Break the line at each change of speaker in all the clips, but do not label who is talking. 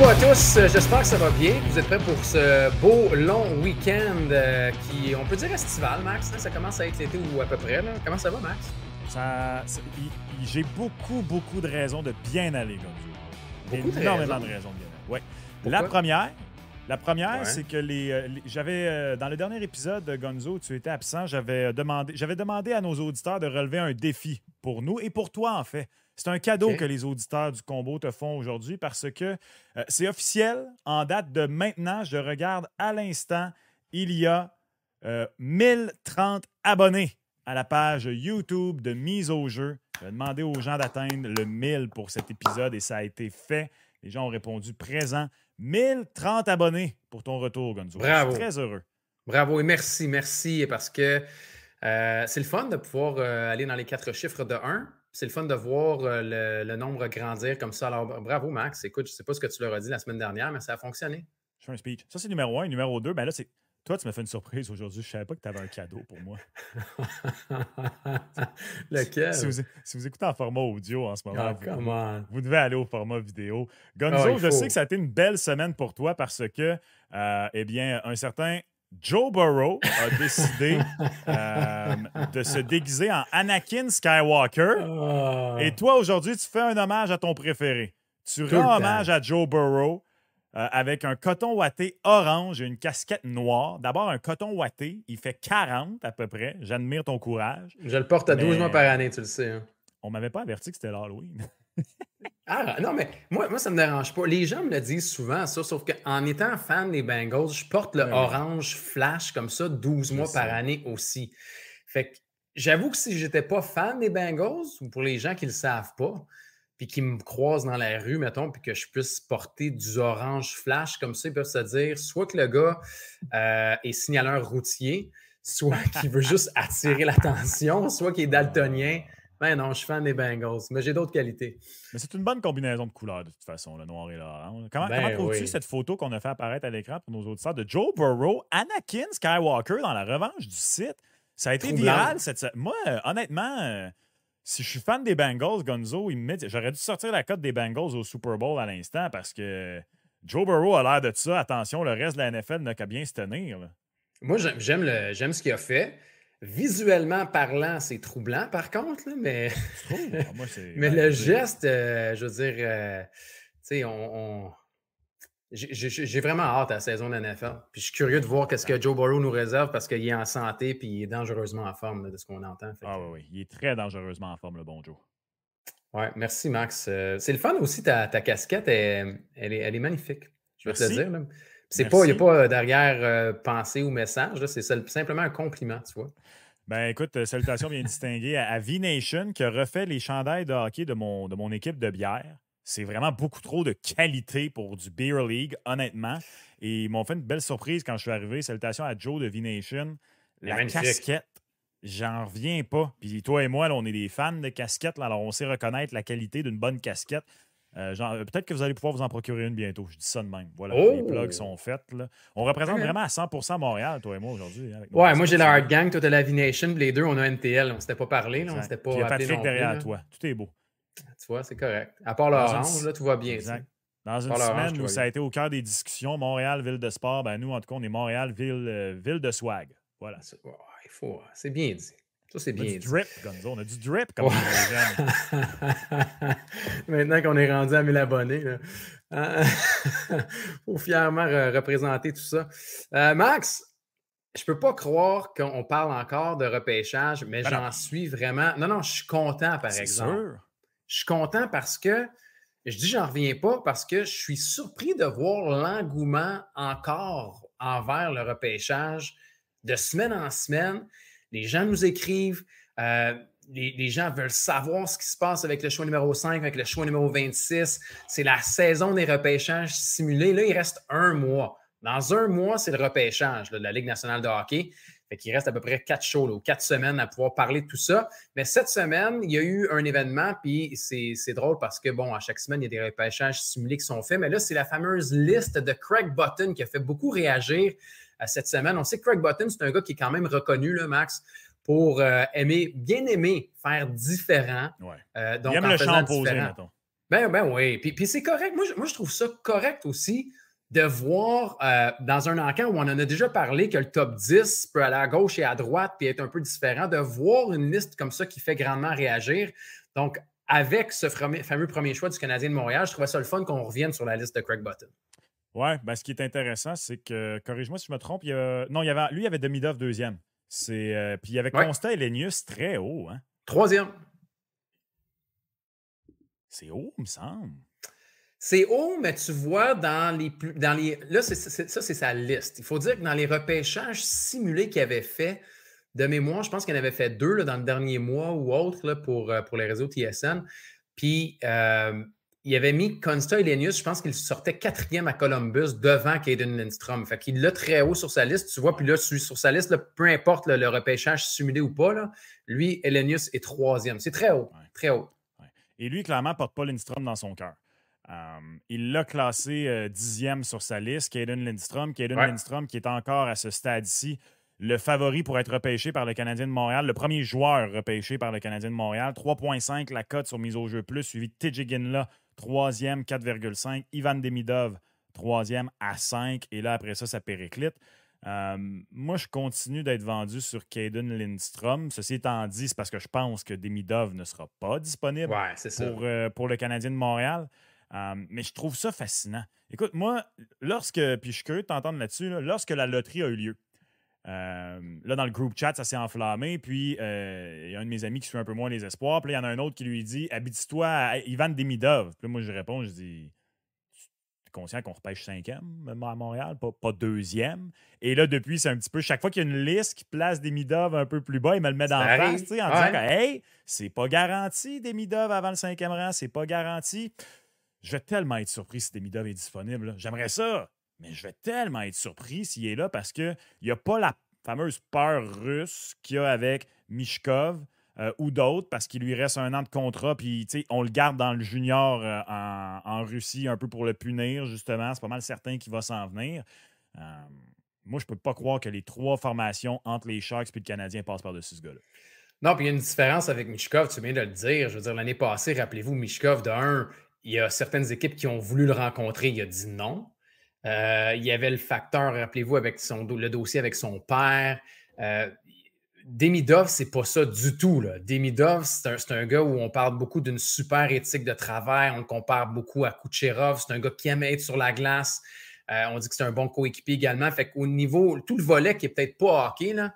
Bonjour à tous, j'espère que ça va bien. Vous êtes prêts pour ce beau long week-end qui, on peut dire estival, Max. Hein? Ça commence à être l'été ou à peu près. Là. Comment ça va, Max?
J'ai beaucoup de raisons de bien aller, Gonzo. Énormément de raisons de bien aller. Ouais. La première, c'est que j'avais dans le dernier épisode de Gonzo, tu étais absent, j'avais demandé à nos auditeurs de relever un défi pour nous et pour toi, en fait. C'est un cadeau que les auditeurs du Combo te font aujourd'hui parce que c'est officiel. En date de maintenant, je regarde à l'instant, il y a 1030 abonnés à la page YouTube de Mise au jeu. J'ai demandé aux gens d'atteindre le 1000 pour cet épisode et ça a été fait. Les gens ont répondu présent. 1030 abonnés pour ton retour, Gonzo.
Bravo.
Je suis très heureux.
Bravo et merci parce que c'est le fun de pouvoir aller dans les 4 chiffres de 1. C'est le fun de voir le nombre grandir comme ça. Alors, bravo, Max. Écoute, je ne sais pas ce que tu leur as dit la semaine dernière, mais ça a fonctionné.
Je fais un speech. Ça, c'est numéro 1. Numéro 2, ben là, c'est... Toi, tu m'as fait une surprise aujourd'hui. Je ne savais pas que tu avais un cadeau pour moi.
Lequel?
Si vous écoutez en format audio en ce moment,
vous
devez aller au format vidéo. Gonzo, je sais que ça a été une belle semaine pour toi parce que, eh bien, un certain Joe Burrow a décidé de se déguiser en Anakin Skywalker. Et toi, aujourd'hui, tu fais un hommage à ton préféré. Tu rends hommage à Joe Burrow. Avec un coton ouaté orange et une casquette noire. D'abord, un coton ouaté, il fait 40 à peu près. J'admire ton courage.
Je le porte à 12 mois par année, tu le sais. Hein.
On m'avait pas averti que c'était l'Halloween.
Non, mais moi, ça me dérange pas. Les gens me le disent souvent, ça, sauf qu'en étant fan des Bengals, je porte le orange flash comme ça 12 mois par année aussi. Fait que j'avoue que si j'étais pas fan des Bengals, ou pour les gens qui le savent pas, puis qui me croisent dans la rue, mettons, puis que je puisse porter du orange flash comme ça, ils peuvent se dire soit que le gars est signaleur routier, soit qu'il veut juste attirer l'attention, soit qu'il est daltonien. Ben non, je suis fan des Bengals, mais j'ai d'autres qualités.
Mais c'est une bonne combinaison de couleurs, de toute façon, le noir et l'orange. Comment trouves-tu cette photo qu'on a fait apparaître à l'écran pour nos auditeurs de Joe Burrow, Anakin Skywalker dans la revanche du site? Ça a été viral cette semaine. Moi, honnêtement... si je suis fan des Bengals, Gonzo, j'aurais dû sortir la cote des Bengals au Super Bowl à l'instant parce que Joe Burrow a l'air de ça. Attention, le reste de la NFL n'a qu'à bien se tenir. Là.
Moi, j'aime ce qu'il a fait. Visuellement parlant, c'est troublant, par contre, là, mais,
Moi,
mais le geste, je veux dire, tu sais, j'ai vraiment hâte à la saison de la NFL. Puis je suis curieux de voir qu'est-ce que Joe Burrow nous réserve parce qu'il est en santé et il est dangereusement en forme là, de ce qu'on entend.
Oui, il est très dangereusement en forme, le bon Joe.
Oui, merci Max. C'est le fun aussi, ta casquette, elle est magnifique. Je vais te le dire. Là. Il n'y a pas derrière pensée ou message. C'est simplement un compliment, tu vois.
Ben écoute, salutations bien distinguées à V-Nation qui a refait les chandails de hockey de mon équipe de bière. C'est vraiment beaucoup trop de qualité pour du Beer League, honnêtement. Et ils m'ont fait une belle surprise quand je suis arrivé. Salutations à Joe de V-Nation. La casquette, j'en reviens pas. Puis toi et moi, là, on est des fans de casquettes. Là, alors on sait reconnaître la qualité d'une bonne casquette. Peut-être que vous allez pouvoir vous en procurer une bientôt. Je dis ça de même. Voilà, les plugs sont faits. Là. On représente vraiment à 100% Montréal, toi et moi, aujourd'hui.
Ouais, moi j'ai la Hard Gang, toi t'as la V-Nation. Les deux, on a NTL. On ne s'était pas parlé. Là, on s'était pas.
Il y a Patrick derrière
plus,
toi. Tout est beau.
Tu vois, c'est correct. À part l'orange, là, tout va bien.
Exact. Dans une semaine où ça a été au cœur des discussions, Montréal, ville de sport, ben nous, en tout cas, on est Montréal, ville de swag. Voilà.
C'est bien dit. Ça, c'est bien dit.
Drip, Gonzo. On a du drip comme les jeunes.
Maintenant qu'on est rendu à 1000 abonnés, il faut fièrement représenter tout ça. Max, je peux pas croire qu'on parle encore de repêchage, mais j'en suis vraiment... Non, je suis content, par exemple.
Sûr.
Je suis content parce que, je dis j'en reviens pas, parce que je suis surpris de voir l'engouement encore envers le repêchage de semaine en semaine. Les gens nous écrivent, les gens veulent savoir ce qui se passe avec le choix numéro 5, avec le choix numéro 26. C'est la saison des repêchages simulés. Là, il reste un mois. Dans un mois, c'est le repêchage là, de la Ligue nationale de hockey. Fait qu'il reste à peu près 4 shows, là, ou 4 semaines à pouvoir parler de tout ça. Mais cette semaine, il y a eu un événement, puis c'est drôle parce que, bon, à chaque semaine, il y a des repêchages simulés qui sont faits. Mais là, c'est la fameuse liste de Craig Button qui a fait beaucoup réagir cette semaine. On sait que Craig Button, c'est un gars qui est quand même reconnu, là, Max, pour bien aimer faire différent.
Ouais.
Donc,
il aime le champ opposé, mettons.
Ben oui. Puis c'est correct. Moi, je trouve ça correct aussi de voir dans un encamp où on en a déjà parlé que le top 10 peut aller à gauche et à droite puis être un peu différent, de voir une liste comme ça qui fait grandement réagir. Donc, avec ce fameux premier choix du Canadien de Montréal, je trouvais ça le fun qu'on revienne sur la liste de Craig Button.
Oui, ben, ce qui est intéressant, c'est que, corrige-moi si je me trompe, non, lui, il y avait Demidov deuxième. Puis il y avait
Ouais.
Constant et Lenius très haut. Hein?
Troisième.
C'est haut, il me semble.
C'est haut, mais tu vois, là, ça, c'est sa liste. Il faut dire que dans les repêchages simulés qu'il avait fait, de mémoire, je pense qu'il en avait fait 2 là, dans le dernier mois ou autre là, pour les réseaux TSN. Puis, il avait mis Konsta Helenius, je pense qu'il sortait 4e à Columbus devant Caden Lindstrom. Fait qu'il l'a très haut sur sa liste, tu vois. Puis là, sur sa liste, là, peu importe le repêchage simulé ou pas, là, lui, Helenius est 3e. C'est très haut, très haut.
Ouais. Et lui, clairement, porte pas Lindstrom dans son cœur. Il l'a classé 10e sur sa liste, Caden Lindstrom. Lindstrom qui est encore à ce stade-ci le favori pour être repêché par le Canadien de Montréal, le premier joueur repêché par le Canadien de Montréal. 3,5 la cote sur mise au jeu plus, suivi de TJ Ginla, 3e, 4,5. Ivan Demidov, 3e à 5. Et là, après ça, ça périclite. Moi, je continue d'être vendu sur Caden Lindstrom. Ceci étant dit, c'est parce que je pense que Demidov ne sera pas disponible pour le Canadien de Montréal. Mais je trouve ça fascinant. Écoute, moi, puis je suis curieux de t'entendre là-dessus, lorsque la loterie a eu lieu, là, dans le groupe chat, ça s'est enflammé. Puis, il y a un de mes amis qui suit un peu moins les espoirs. Puis, il y en a un autre qui lui dit habite-toi à Ivan Demidov. Puis, là, moi, je réponds, je dis tu es conscient qu'on repêche 5e à Montréal, pas 2e. Et là, depuis, c'est un petit peu chaque fois qu'il y a une liste qui place Demidov un peu plus bas, il me le met dans la face, en disant que, hey, c'est pas garanti, Demidov avant le 5e rang, c'est pas garanti. Je vais tellement être surpris si Demidov est disponible. Là. J'aimerais ça. Mais je vais tellement être surpris s'il est là parce qu'il n'y a pas la fameuse peur russe qu'il y a avec Mishkov ou d'autres parce qu'il lui reste 1 an de contrat. Puis, on le garde dans le junior en Russie un peu pour le punir, justement. C'est pas mal certain qu'il va s'en venir. Moi, je peux pas croire que les 3 formations entre les Sharks et le Canadien passent par-dessus ce gars-là.
Non, puis il y a une différence avec Mishkov, tu viens de le dire. Je veux dire, l'année passée, rappelez-vous, Mishkov, il y a certaines équipes qui ont voulu le rencontrer, il a dit non. Il y avait le facteur, rappelez-vous, avec le dossier avec son père. Demidov, c'est pas ça du tout. Là. Demidov, c'est un gars où on parle beaucoup d'une super éthique de travail. On le compare beaucoup à Kucherov. C'est un gars qui aime être sur la glace. On dit que c'est un bon coéquipier également. Fait qu'au niveau, tout le volet qui est peut-être pas hockey, là,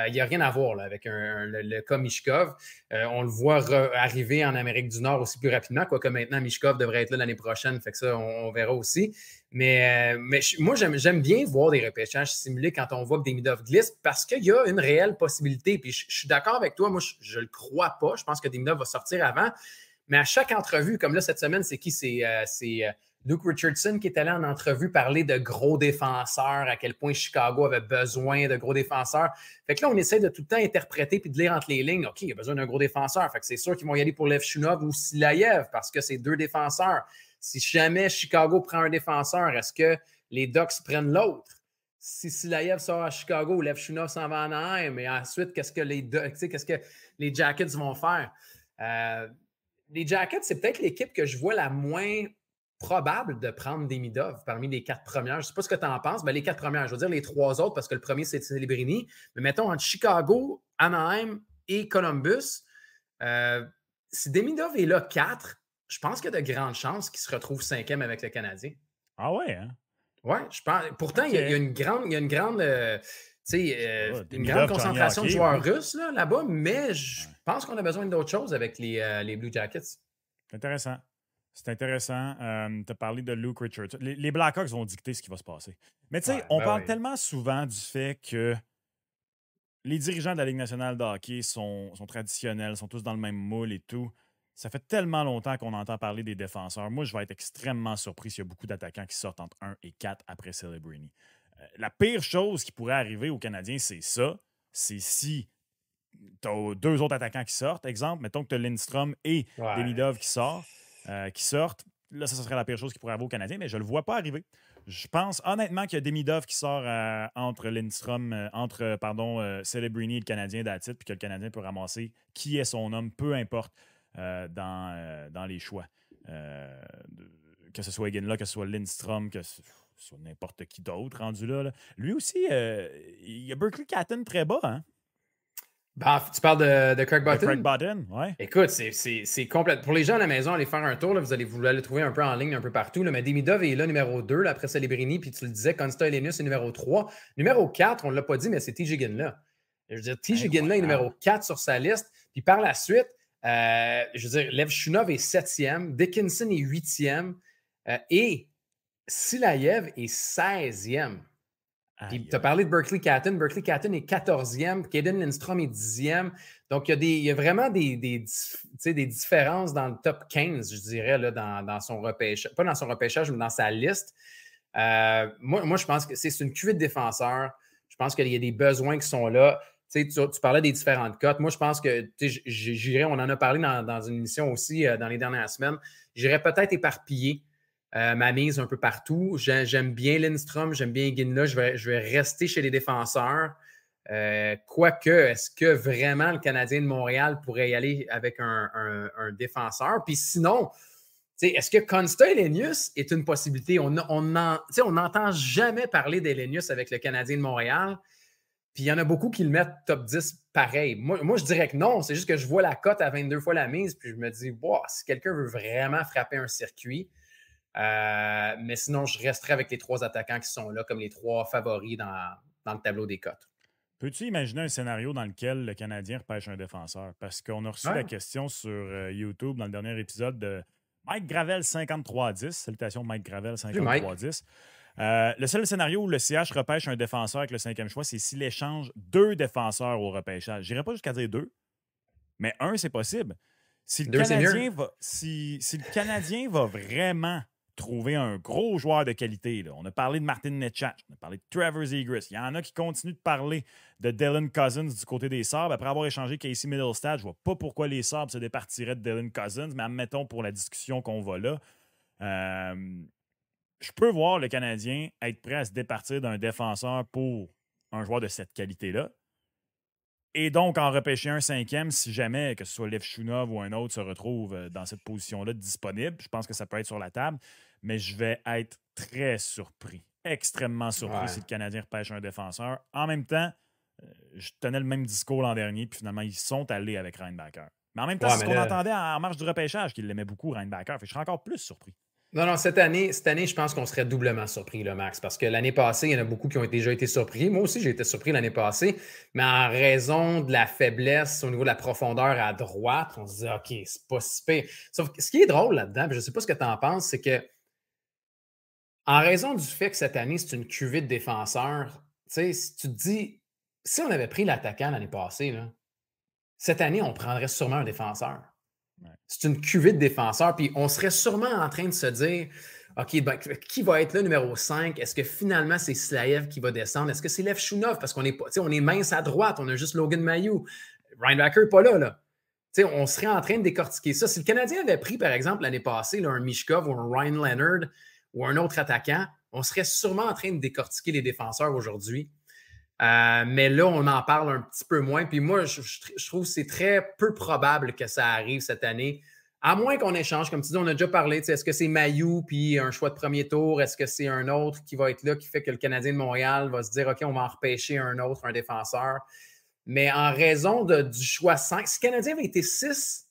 il n'y a rien à voir là, avec le cas Mishkov. On le voit arriver en Amérique du Nord aussi plus rapidement, quoique maintenant Mishkov devrait être là l'année prochaine, fait que ça, on verra aussi. Mais moi, j'aime bien voir des repêchages simulés quand on voit que Demidov glisse parce qu'il y a une réelle possibilité. Puis je suis d'accord avec toi, moi, je ne le crois pas. Je pense que Demidov va sortir avant. Mais à chaque entrevue, comme là cette semaine, c'est qui? C'est Luke Richardson qui est allé en entrevue parler de gros défenseurs, à quel point Chicago avait besoin de gros défenseurs. Fait que là, on essaie de tout le temps interpréter puis de lire entre les lignes. OK, il y a besoin d'un gros défenseur. Fait que c'est sûr qu'ils vont y aller pour Levchunov ou Silayev parce que c'est 2 défenseurs. Si jamais Chicago prend un défenseur, est-ce que les Ducks prennent l'autre? Si Silayev sort à Chicago, Levchunov s'en va à Anaheim, et ensuite, qu'est-ce que les Jackets vont faire? Les Jackets, c'est peut-être l'équipe que je vois la moins probable de prendre Demidov parmi les 4 premières. Je ne sais pas ce que tu en penses. Les 4 premières, je veux dire les 3 autres parce que le premier, c'est Celebrini. Mais mettons entre Chicago, Anaheim et Columbus, si Demidov est là 4, je pense qu'il y a de grandes chances qu'il se retrouve 5e avec le Canadien.
Ah ouais, hein?
Oui, je pense. Pourtant, il y a une grande concentration de joueurs russes là-bas, mais je pense qu'on a besoin d'autres choses avec les Blue Jackets.
C'est intéressant. C'est intéressant. Tu as parlé de Luke Richardson. Les Blackhawks vont dicter ce qui va se passer. Mais tu sais, on parle tellement souvent du fait que les dirigeants de la Ligue nationale de hockey sont traditionnels, sont tous dans le même moule et tout. Ça fait tellement longtemps qu'on entend parler des défenseurs. Moi, je vais être extrêmement surpris s'il y a beaucoup d'attaquants qui sortent entre 1 et 4 après Celebrini. La pire chose qui pourrait arriver aux Canadiens, c'est ça. C'est si tu as 2 autres attaquants qui sortent. Exemple, mettons que tu as Lindstrom et Demidov qui sortent. Là, ça serait la pire chose qui pourrait arriver aux Canadiens, mais je ne le vois pas arriver. Je pense honnêtement qu'il y a Demidov qui sort entre Lindstrom, Celebrini et le Canadien d'Atit, puis que le Canadien peut ramasser qui est son homme, peu importe dans les choix. Que ce soit Iginla, que ce soit Lindstrom, que ce soit n'importe qui d'autre rendu là. Lui aussi, il y a Berkeley Catton très bas, hein?
Ben, tu parles de Craig Button?
Craig Button, oui.
Écoute, c'est complète. Pour les gens à la maison, allez faire un tour. Là, vous allez le trouver un peu en ligne, un peu partout. Là, mais Demidov est là, numéro 2, là, après Celebrini. Puis tu le disais, Consta Elenius est numéro 3. Numéro 4, on ne l'a pas dit, mais c'est TJ Ginla. Je veux dire, TJ Ginla est numéro 4 sur sa liste. Puis par la suite, je veux dire, Lev Shunov est 7e. Dickinson est 8e. Et Silayev est 16e. Puis tu as parlé de Berkeley Catton. Berkeley Catton est 14e. Caden Lindstrom est 10e. Donc, il y a vraiment des différences dans le top 15, je dirais, là, dans son repêchage. Pas dans son repêchage, mais dans sa liste. Moi, je pense que c'est une cuvée de défenseurs. Je pense qu'il y a des besoins qui sont là. Tu parlais des différentes cotes. Moi, je pense que j'irais, on en a parlé dans une émission aussi dans les dernières semaines, j'irais peut-être éparpiller ma mise un peu partout. J'aime bien Lindstrom, j'aime bien Iginla. Je vais rester chez les défenseurs. Quoique, est-ce que vraiment le Canadien de Montréal pourrait y aller avec un défenseur? Puis sinon, est-ce que Consta Elenius est une possibilité? On n'entend jamais parler d'Elenius avec le Canadien de Montréal. Puis il y en a beaucoup qui le mettent top 10 pareil. Moi, je dirais que non. C'est juste que je vois la cote à 22 fois la mise, puis je me dis, wow, si quelqu'un veut vraiment frapper un circuit, mais sinon, je resterai avec les 3 attaquants qui sont là comme les 3 favoris dans le tableau des cotes.
Peux-tu imaginer un scénario dans lequel le Canadien repêche un défenseur? Parce qu'on a reçu la question sur YouTube dans le dernier épisode de Mike Gravel 5310. Salutations Mike Gravel 5310. Le seul scénario où le CH repêche un défenseur avec le 5e choix, c'est s'il échange 2 défenseurs au repêchage. Je n'irai pas jusqu'à dire 2, mais 1, c'est possible. Si le Canadien va vraiment trouver un gros joueur de qualité, là. On a parlé de Martin Necas, on a parlé de Trevor Zegras. Il y en a qui continuent de parler de Dylan Cousins du côté des Sabres. Après avoir échangé Casey Middlestad, je ne vois pas pourquoi les Sabres se départiraient de Dylan Cousins, mais admettons pour la discussion qu'on va là. Je peux voir le Canadien être prêt à se départir d'un défenseur pour un joueur de cette qualité-là. Et donc, en repêcher un 5e, si jamais, que ce soit Lev Shunov ou un autre, se retrouve dans cette position-là disponible. Je pense que ça peut être sur la table, mais je vais être très surpris, extrêmement surpris si le Canadien repêche un défenseur. En même temps, je tenais le même discours l'an dernier, puis finalement, ils sont allés avec Reinbacker. Mais en même temps, c'est ce qu'on entendait en marge du repêchage, qu'il l'aimait beaucoup, Reinbacker. Je serais encore plus surpris.
Non, cette année, je pense qu'on serait doublement surpris, là, Max, parce que l'année passée, il y en a beaucoup qui ont déjà été surpris. Moi aussi, j'ai été surpris l'année passée, mais en raison de la faiblesse au niveau de la profondeur à droite, on se dit, OK, c'est pas si pire. Sauf que ce qui est drôle là-dedans, puis je ne sais pas ce que tu en penses, c'est que en raison du fait que cette année, c'est une cuvée de défenseurs, si tu te dis, si on avait pris l'attaquant l'année passée, là, cette année, on prendrait sûrement un défenseur. C'est une cuvée de défenseurs. Puis on serait sûrement en train de se dire, OK, ben, qui va être là numéro 5? Est-ce que finalement c'est Silayev qui va descendre? Est-ce que c'est Lev Shunov? Parce qu'on est mince à droite, on a juste Logan Mailloux. Reinbacker n'est pas là. On serait en train de décortiquer ça. Si le Canadien avait pris, par exemple, l'année passée, là, un Mishkov ou un Ryan Leonard ou un autre attaquant, on serait sûrement en train de décortiquer les défenseurs aujourd'hui. Mais là, on en parle un petit peu moins. Puis moi, je trouve que c'est très peu probable que ça arrive cette année. À moins qu'on échange, comme tu dis, on a déjà parlé. Est-ce que c'est Mailloux puis un choix de premier tour? Est-ce que c'est un autre qui va être là, qui fait que le Canadien de Montréal va se dire, OK, on va en repêcher un autre, un défenseur? Mais en raison du choix 5, si le Canadien avait été 6,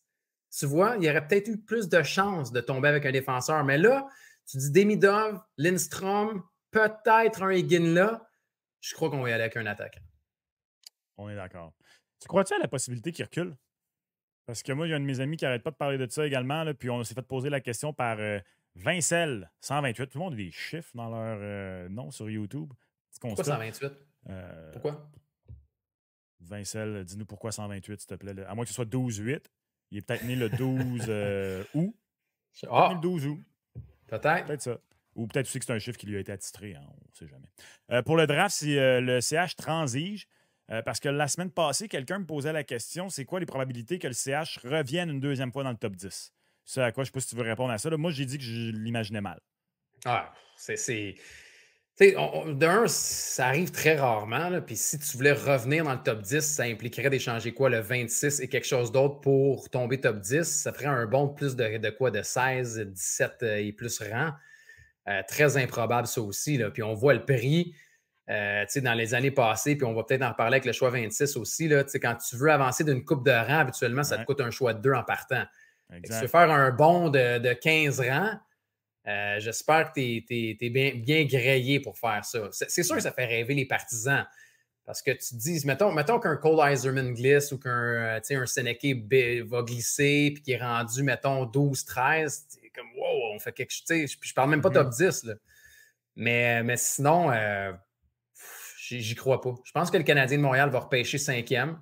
tu vois, il y aurait peut-être eu plus de chances de tomber avec un défenseur. Mais là, tu dis Demidov, Lindstrom, peut-être un Iginla. Je crois qu'on va y aller avec un attaquant.
On est d'accord. Tu crois-tu à la possibilité qu'il recule? Parce que moi, il y a un de mes amis qui n'arrête pas de parler de ça également, là, puis on s'est fait poser la question par Vincel 128. Tout le monde a des chiffres dans leur nom sur YouTube.
Pourquoi 128? Pourquoi?
Vincel, dis-nous pourquoi 128, s'il te plaît. À moins que ce soit 12-8. Il est peut-être né le 12 août.
Ah!
Le 12 août.
Peut-être.
Peut-être ça. Ou peut-être aussi que c'est un chiffre qui lui a été attitré, hein, on ne sait jamais. Pour le draft, si le CH transige, parce que la semaine passée, quelqu'un me posait la question, c'est quoi les probabilités que le CH revienne une deuxième fois dans le top 10? C'est à quoi, je ne sais pas si tu veux répondre à ça. Là, moi, j'ai dit que je l'imaginais mal.
Ah, c'est D'un, ça arrive très rarement. Puis si tu voulais revenir dans le top 10, ça impliquerait d'échanger quoi, le 26 et quelque chose d'autre pour tomber top 10. Ça ferait un bond de plus de quoi, de 16, 17 et plus rang. Très improbable, ça aussi. Là. Puis on voit le prix dans les années passées, puis on va peut-être en reparler avec le choix 26 aussi. Là, quand tu veux avancer d'une coupe de rang, habituellement, ça te coûte un choix de 2 en partant. Si tu veux faire un bond de 15 rangs, j'espère que tu es bien grillé pour faire ça. C'est sûr que ça fait rêver les partisans. Parce que tu te dis, mettons qu'un Cole Iserman glisse ou qu'un un Seneke va glisser puis qu'il est rendu, mettons, 12-13, c'est comme wow, on fait quelque chose. Puis je parle même pas top 10. Là. Mais sinon, j'y crois pas. Je pense que le Canadien de Montréal va repêcher 5e.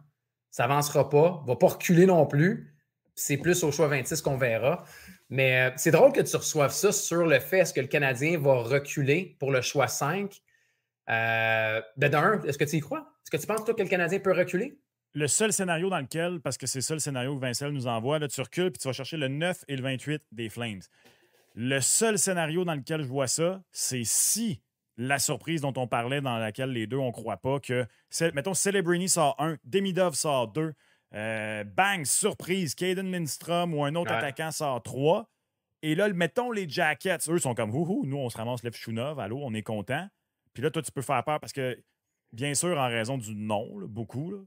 Ça n'avancera pas, ne va pas reculer non plus. C'est plus au choix 26 qu'on verra. Mais c'est drôle que tu reçoives ça sur le fait est-ce que le Canadien va reculer pour le choix 5. D'un, est-ce que tu y crois? Est-ce que tu penses, toi, que le Canadien peut reculer?
Le seul scénario dans lequel, parce que c'est ça le scénario que Vincent nous envoie, là, tu recules puis tu vas chercher le 9 et le 28 des Flames. Le seul scénario dans lequel je vois ça, c'est si la surprise dont on parlait, dans laquelle les deux, on ne croit pas que, mettons, Celebrini sort 1, Demidov sort 2, bang, surprise, Caden Lindstrom ou un autre attaquant sort 3. Et là, mettons, les Jackets, eux sont comme, nous, on se ramasse Levchunov, allô, on est content. Puis là, toi, tu peux faire peur parce que, bien sûr, en raison du nom, là, beaucoup, là,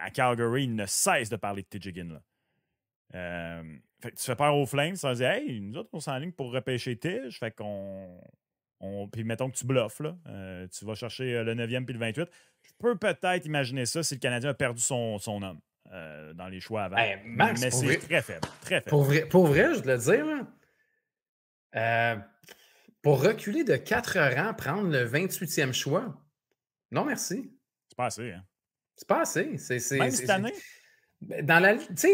à Calgary, ils ne cessent de parler de Tidjegin. Fait que tu fais peur aux Flames, ça veut dire, hey, nous autres, on s'enligne pour repêcher Tige. Fait qu'on. Puis mettons que tu bluffes, là. Tu vas chercher le 9e puis le 28. Je peux peut-être imaginer ça si le Canadien a perdu son homme dans les choix avant.
Hey, Max,
mais c'est très faible. Très faible.
Pour vrai, je te le dire, pour reculer de 4 rangs, prendre le 28e choix, non merci.
C'est pas assez, hein?
C'est pas assez.
Même cette année?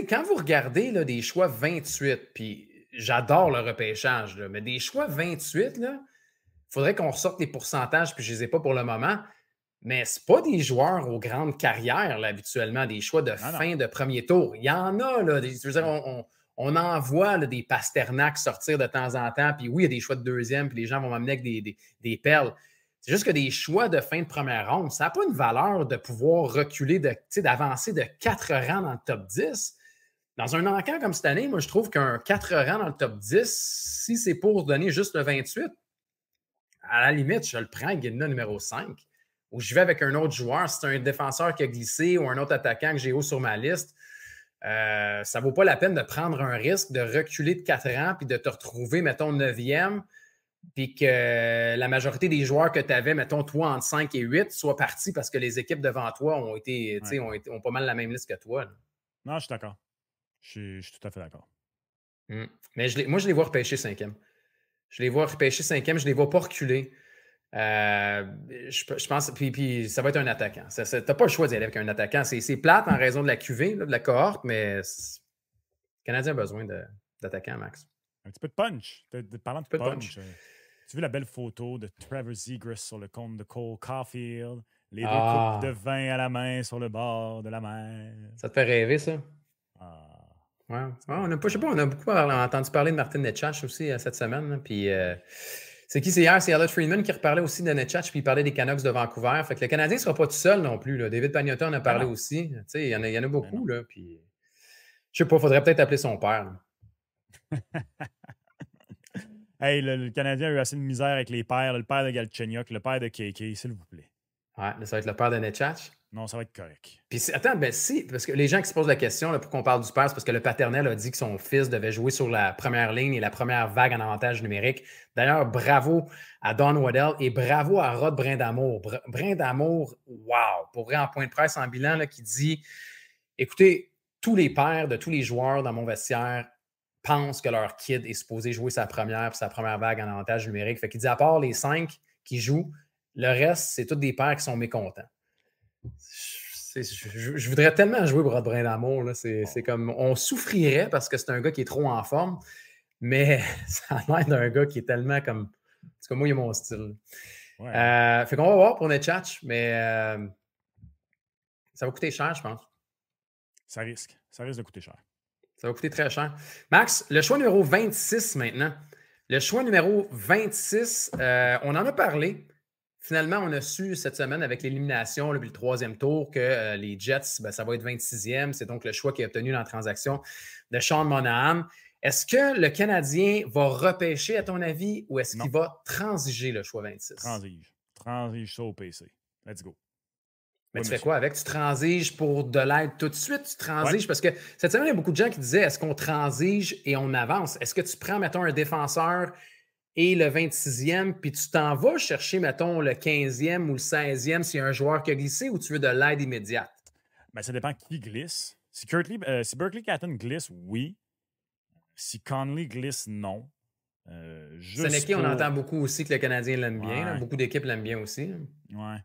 Quand vous regardez là, des choix 28, puis j'adore le repêchage, là, mais des choix 28, il faudrait qu'on ressorte les pourcentages, puis je ne les ai pas pour le moment. Mais ce pas des joueurs aux grandes carrières, là, habituellement, des choix de fin de premier tour. Il y en a, là. Je veux dire, on en voit là, des Pasternak sortir de temps en temps, puis oui, il y a des choix de deuxième, puis les gens vont m'amener avec des perles. C'est juste que des choix de fin de première ronde, ça n'a pas une valeur de pouvoir reculer, d'avancer de 4 rangs dans le top 10. Dans un encamp comme cette année, moi, je trouve qu'un 4 rangs dans le top 10, si c'est pour donner juste le 28, à la limite, je le prends, Guilina numéro 5. Ou je vais avec un autre joueur, si c'est un défenseur qui a glissé ou un autre attaquant que j'ai haut sur ma liste, ça ne vaut pas la peine de prendre un risque de reculer de 4 rangs puis de te retrouver, mettons, 9e, puis que la majorité des joueurs que tu avais, mettons, toi, entre 5 et 8, soient partis parce que les équipes devant toi ont pas mal la même liste que toi. Là.
Non, je suis d'accord. Je suis tout à fait d'accord.
Mais moi, je les vois repêcher 5e. Je les vois repêcher 5e, je les vois pas reculer. Je pense, puis ça va être un attaquant. Tu n'as pas le choix d'y aller avec un attaquant. C'est plate en raison de la QV, là, de la cohorte, mais le Canadien a besoin d'attaquants, Max.
Un petit peu de punch. Parlant de punch. Tu as vu la belle photo de Trevor Zegras sur le compte de Cole Caulfield? Les deux coupes de vin à la main sur le bord de la mer.
Ça te fait rêver, ça? Ouais. On a beaucoup entendu parler de Martin Necas aussi cette semaine. Là, puis c'est qui c'est hier? C'est Elliot Friedman qui reparlait aussi de Necas, puis il parlait des Canucks de Vancouver. Fait que le Canadien ne sera pas tout seul non plus. Là. David Pagnotta en a parlé aussi. Il y en a beaucoup. Là, puis je sais pas, il faudrait peut-être appeler son père.
Hey, le Canadien a eu assez de misère avec les pères. Le père de Galchenyuk, le père de KK, s'il vous plaît.
Ouais, ça va être le père de Necas.
Non, ça va être correct.
Puis attends, parce que les gens qui se posent la question là, pour qu'on parle du père, c'est parce que le paternel a dit que son fils devait jouer sur la première ligne et la première vague en avantage numérique. D'ailleurs, bravo à Don Waddell et bravo à Rod Brindamour. Brindamour, wow! Pour vrai, en point de presse, en bilan, là, qui dit écoutez, tous les pères de tous les joueurs dans mon vestiaire pensent que leur kid est supposé jouer sa première vague en avantage numérique. Fait qu'il dit à part les 5 qui jouent, le reste, c'est tous des pères qui sont mécontents. Je voudrais tellement jouer Rod Brindamour. C'est comme on souffrirait parce que c'est un gars qui est trop en forme, mais ça a l'air d'un gars qui est tellement comme. C'est comme moi, il est mon style. Ouais. Fait qu'on va voir pour Necas, mais ça va coûter cher, je pense.
Ça risque de coûter cher.
Ça va coûter très cher. Max, le choix numéro 26 maintenant. Le choix numéro 26, on en a parlé. finalement, on a su cette semaine avec l'élimination, puis le troisième tour, que les Jets, ça va être 26e. C'est donc le choix qui est obtenu dans la transaction de Sean Monahan. Est-ce que le Canadien va repêcher, à ton avis, ou est-ce qu'il va transiger le choix 26?
Transige ça au PC. Let's go.
Mais tu fais quoi avec? Tu transiges pour de l'aide tout de suite? Tu transiges parce que cette semaine, il y a beaucoup de gens qui disaient est-ce qu'on transige et on avance? Est-ce que tu prends, mettons, un défenseur et le 26e, puis tu t'en vas chercher, mettons, le 15e ou le 16e s'il y a un joueur qui a glissé ou tu veux de l'aide immédiate?
Ben, ça dépend qui glisse. Si Berkeley Catton glisse, oui. Si Conley glisse, non.
Seneki, on entend beaucoup aussi que le Canadien l'aime bien. Là. Beaucoup d'équipes l'aiment bien aussi.
Ouais.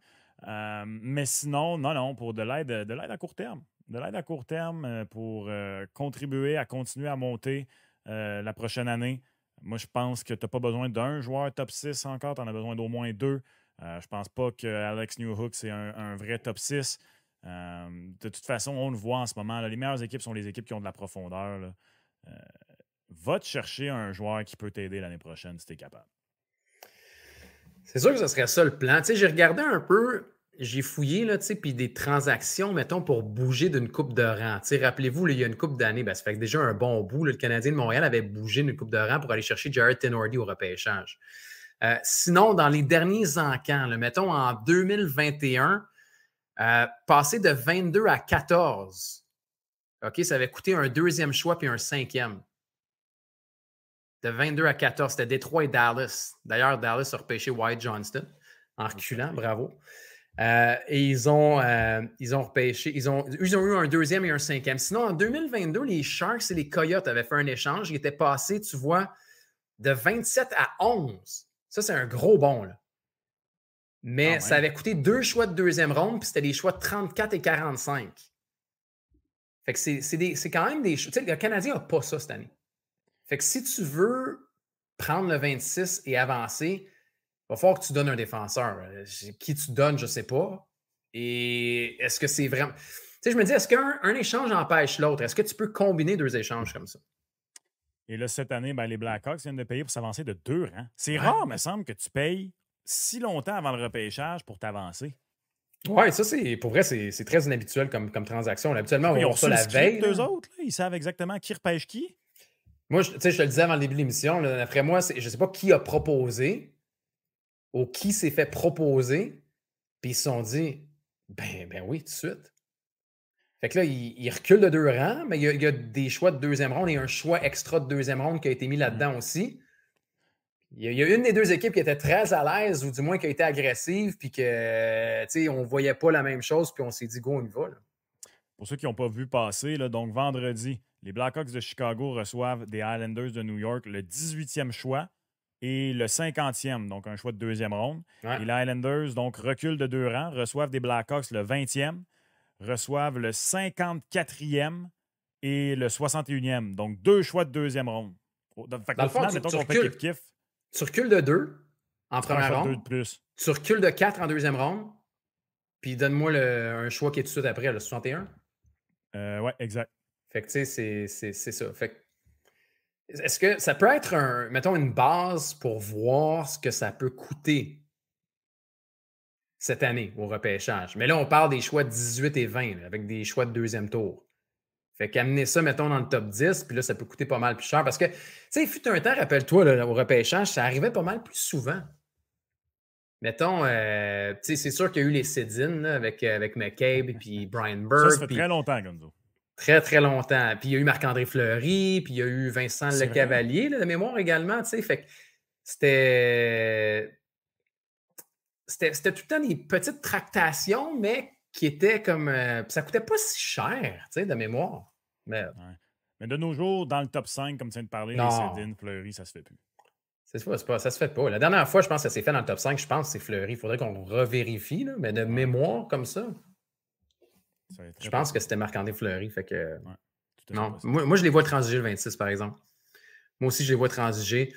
Mais sinon, non, pour de l'aide à court terme. De l'aide à court terme pour contribuer à continuer à monter la prochaine année. Moi, je pense que tu n'as pas besoin d'un joueur top 6 encore. Tu en as besoin d'au moins 2. Je pense pas que Alex Newhook, c'est un vrai top 6. De toute façon, on le voit en ce moment. Là, les meilleures équipes sont les équipes qui ont de la profondeur. Là. Va te chercher un joueur qui peut t'aider l'année prochaine si tu es capable.
C'est sûr que ce serait ça le plan. Tu sais, j'ai regardé un peu, j'ai fouillé, là, tu sais, puis des transactions, mettons, pour bouger d'une coupe de rang. Tu sais, rappelez-vous, là, il y a une coupe d'années, ça fait déjà un bon bout. Là, le Canadien de Montréal avait bougé d'une coupe de rang pour aller chercher Jared Tenordi au repêchage. Sinon, dans les derniers encans, là, mettons en 2021, passer de 22 à 14, OK, ça avait coûté un deuxième choix puis un cinquième. De 22 à 14, c'était Détroit et Dallas. D'ailleurs, Dallas a repêché Wyatt Johnston en reculant, bravo. Et ils ont repêché, ils ont eu un deuxième et un cinquième. Sinon, en 2022, les Sharks et les Coyotes avaient fait un échange. Ils étaient passés, tu vois, de 27 à 11. Ça, c'est un gros bond, là. Mais ça avait coûté 2 choix de deuxième ronde, puis c'était des choix de 34 et 45. Fait que c'est quand même des choix. Tu sais, le Canadien n'a pas ça cette année. Fait que si tu veux prendre le 26 et avancer, il va falloir que tu donnes un défenseur. Qui tu donnes, je ne sais pas. Et est-ce que c'est vraiment... Tu sais, je me dis, est-ce qu'un échange empêche l'autre? Est-ce que tu peux combiner 2 échanges comme ça?
Et là, cette année, les Blackhawks viennent de payer pour s'avancer de 2 rangs. C'est rare, me semble, que tu payes si longtemps avant le repêchage pour t'avancer.
Oui, ça, pour vrai, c'est très inhabituel comme transaction. Habituellement, on voit ça la veille.
Eux autres, là, ils savent exactement qui repêche qui.
Moi, je te le disais avant le début de l'émission, d'après moi, je ne sais pas qui a proposé ou qui s'est fait proposer, puis ils se sont dit, ben oui, tout de suite. Fait que là, ils reculent de 2 rangs, mais il y a des choix de deuxième ronde et un choix extra de deuxième ronde qui a été mis là-dedans aussi. Il y a une des 2 équipes qui était très à l'aise, ou du moins qui a été agressive, puis que, tu sais, on ne voyait pas la même chose, puis on s'est dit, go, on y va. Là.
Pour ceux qui n'ont pas vu passer, là, donc vendredi, les Blackhawks de Chicago reçoivent des Islanders de New York le 18e choix et le 50e, donc un choix de deuxième ronde. Ouais. Et les Islanders, donc, reculent de 2 rangs, reçoivent des Blackhawks le 20e, reçoivent le 54e et le 61e. Donc, 2 choix de deuxième ronde.
Fait que, dans le fond, mettons qu'on fait kiff-kiff. Tu recules de 2 en première ronde. Tu recules de 4 en deuxième ronde. Puis donne-moi un choix qui est tout de suite après, le 61.
Oui, exact.
Fait que, tu sais, c'est ça. Fait que, est-ce que ça peut être, mettons, une base pour voir ce que ça peut coûter cette année au repêchage? Mais là, on parle des choix de 18 et 20, là, avec des choix de deuxième tour. Fait qu'amener ça, mettons, dans le top 10, puis là, ça peut coûter pas mal plus cher. Parce que, tu sais, il fut un temps, rappelle-toi, là, au repêchage, ça arrivait pas mal plus souvent. Mettons, tu sais, c'est sûr qu'il y a eu les Sedin avec McCabe et puis Brian Burke.
Ça fait très longtemps, comme ça.
Très, très longtemps. Puis il y a eu Marc-André Fleury, puis il y a eu Vincent Lecavalier, là, de mémoire également, tu sais. Fait que c'était tout le temps des petites tractations, mais qui étaient comme... ça coûtait pas si cher, tu sais, de mémoire. Mais,
mais de nos jours, dans le top 5, comme tu viens de parler, les Sedin, Fleury, ça se fait plus.
Ça se fait pas. La dernière fois, je pense que ça s'est fait dans le top 5, je pense que c'est Fleury. Il faudrait qu'on revérifie, là, mais de mémoire comme ça. Je pense que c'était Marc-André Fleury. Fait que, non. Moi, je les vois transiger le 26, par exemple. Moi aussi, je les vois transiger.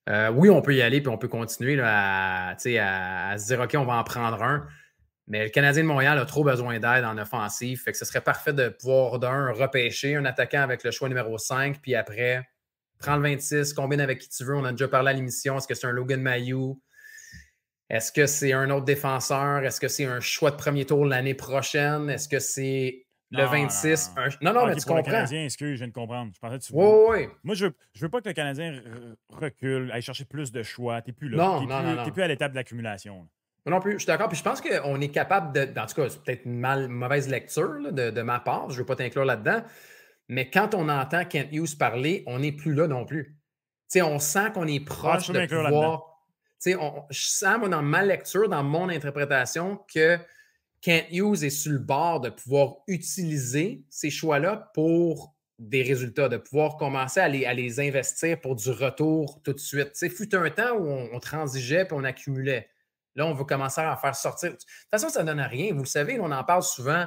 Oui, on peut y aller, puis on peut continuer là, à se dire, OK, on va en prendre un. Mais le Canadien de Montréal a trop besoin d'aide en offensive. Fait que ce serait parfait de pouvoir, repêcher un attaquant avec le choix numéro 5, puis après, prends le 26, combine avec qui tu veux. On a déjà parlé à l'émission. Est-ce que c'est un Logan Mailloux? Est-ce que c'est un autre défenseur? Est-ce que c'est un choix de premier tour l'année prochaine? Est-ce que c'est le
Non,
26?
non, non.
Non, mais
OK,
tu
pour le
comprends.
Canadien, excuse, je viens de comprendre. Je pensais que tu...
Oui, oui, oui.
Moi, je veux pas que le Canadien recule, aille chercher plus de choix. T'es plus là.
Non,
T'es plus à l'étape de l'accumulation.
Non plus, je suis d'accord. Puis je pense qu'on est capable de. En tout cas, c'est peut-être une mauvaise lecture là, de ma part. Je ne veux pas t'inclure là-dedans. Mais quand on entend Kent Hughes parler, on n'est plus là non plus. T'sais, on sent qu'on est proche
tu peux
de
m'inclure là-dedans.
pouvoir. Je sens, moi, dans ma lecture, dans mon interprétation, que Kent Hughes est sur le bord de pouvoir utiliser ces choix-là pour des résultats, de pouvoir commencer à les investir pour du retour tout de suite. Il fut un temps où on transigeait et on accumulait. Là, on veut commencer à en faire sortir. De toute façon, ça ne donne rien. Vous le savez, on en parle souvent.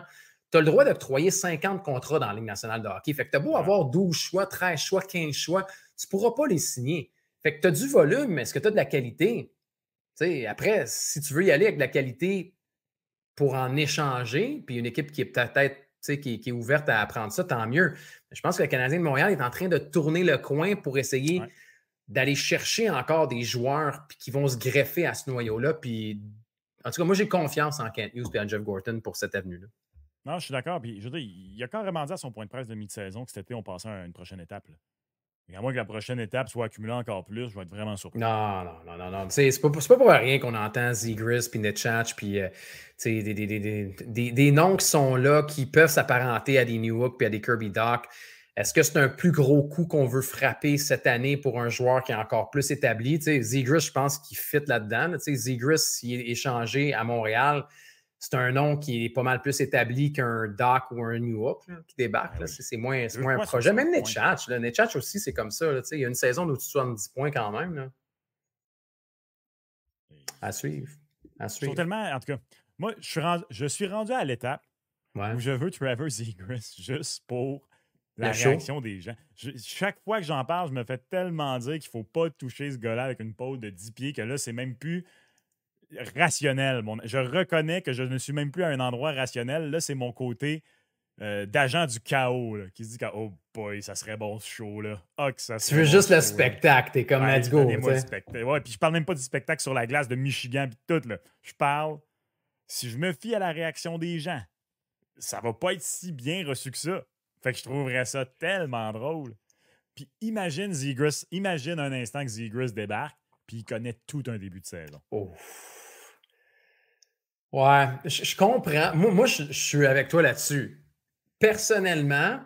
Tu as le droit d'octroyer 50 contrats dans la Ligue nationale de hockey. Fait que tu as beau avoir 12 choix, 13 choix, 15 choix, tu ne pourras pas les signer. Fait que tu as du volume, mais est-ce que tu as de la qualité? Après, si tu veux y aller avec de la qualité pour en échanger, puis une équipe qui est peut-être qui est ouverte à apprendre ça, tant mieux. Je pense que le Canadien de Montréal est en train de tourner le coin pour essayer d'aller chercher encore des joueurs qui vont se greffer à ce noyau-là. Puis, en tout cas, moi, j'ai confiance en Kent Hughes et en Jeff Gorton pour cette avenue-là.
Non, je suis d'accord. Puis, je veux dire, il a carrément dit à son point de presse de mi-saison que cet été, on passait à une prochaine étape. Là. Et à moins que la prochaine étape soit accumulée encore plus, je vais être vraiment surpris.
Non. C'est pas pour rien qu'on entend Zegras puis Netchach puis des noms qui sont là, qui peuvent s'apparenter à des Newhook puis à des Kirby Dach. Est-ce que c'est un plus gros coup qu'on veut frapper cette année pour un joueur qui est encore plus établi? Zegras, je pense qu'il fit là-dedans. Zegras, s'il est échangé à Montréal, c'est un nom qui est pas mal plus établi qu'un Dach ou un Newhook qui débarque.
Oui.
C'est moins un projet. Même Netchach. Netchach aussi, c'est comme ça. Il y a une saison d'au-dessus de 70 points quand même. Là. À suivre.
Je suis tellement, en tout cas, moi, je suis rendu à l'étape où je veux Trevor Zegras juste pour la réaction des gens. Chaque fois que j'en parle, je me fais tellement dire qu'il ne faut pas toucher ce gars-là avec une pause de 10 pieds que là, c'est même plus rationnel. Je reconnais que je ne suis même plus à un endroit rationnel. Là, c'est mon côté d'agent du chaos là, qui se dit que oh boy, ça serait bon ce show-là. Oh, tu
veux juste le spectacle, t'es comme let's go.
Donnez-moi le spectacle. Ouais, puis je parle même pas du spectacle sur la glace de Michigan puis tout. Là. Je parle, si je me fie à la réaction des gens, ça va pas être si bien reçu que ça. Fait que je trouverais ça tellement drôle. Puis imagine un instant que Zegras débarque puis il connaît tout un début de saison.
Oh. Ouais, je comprends. Moi je suis avec toi là-dessus. Personnellement,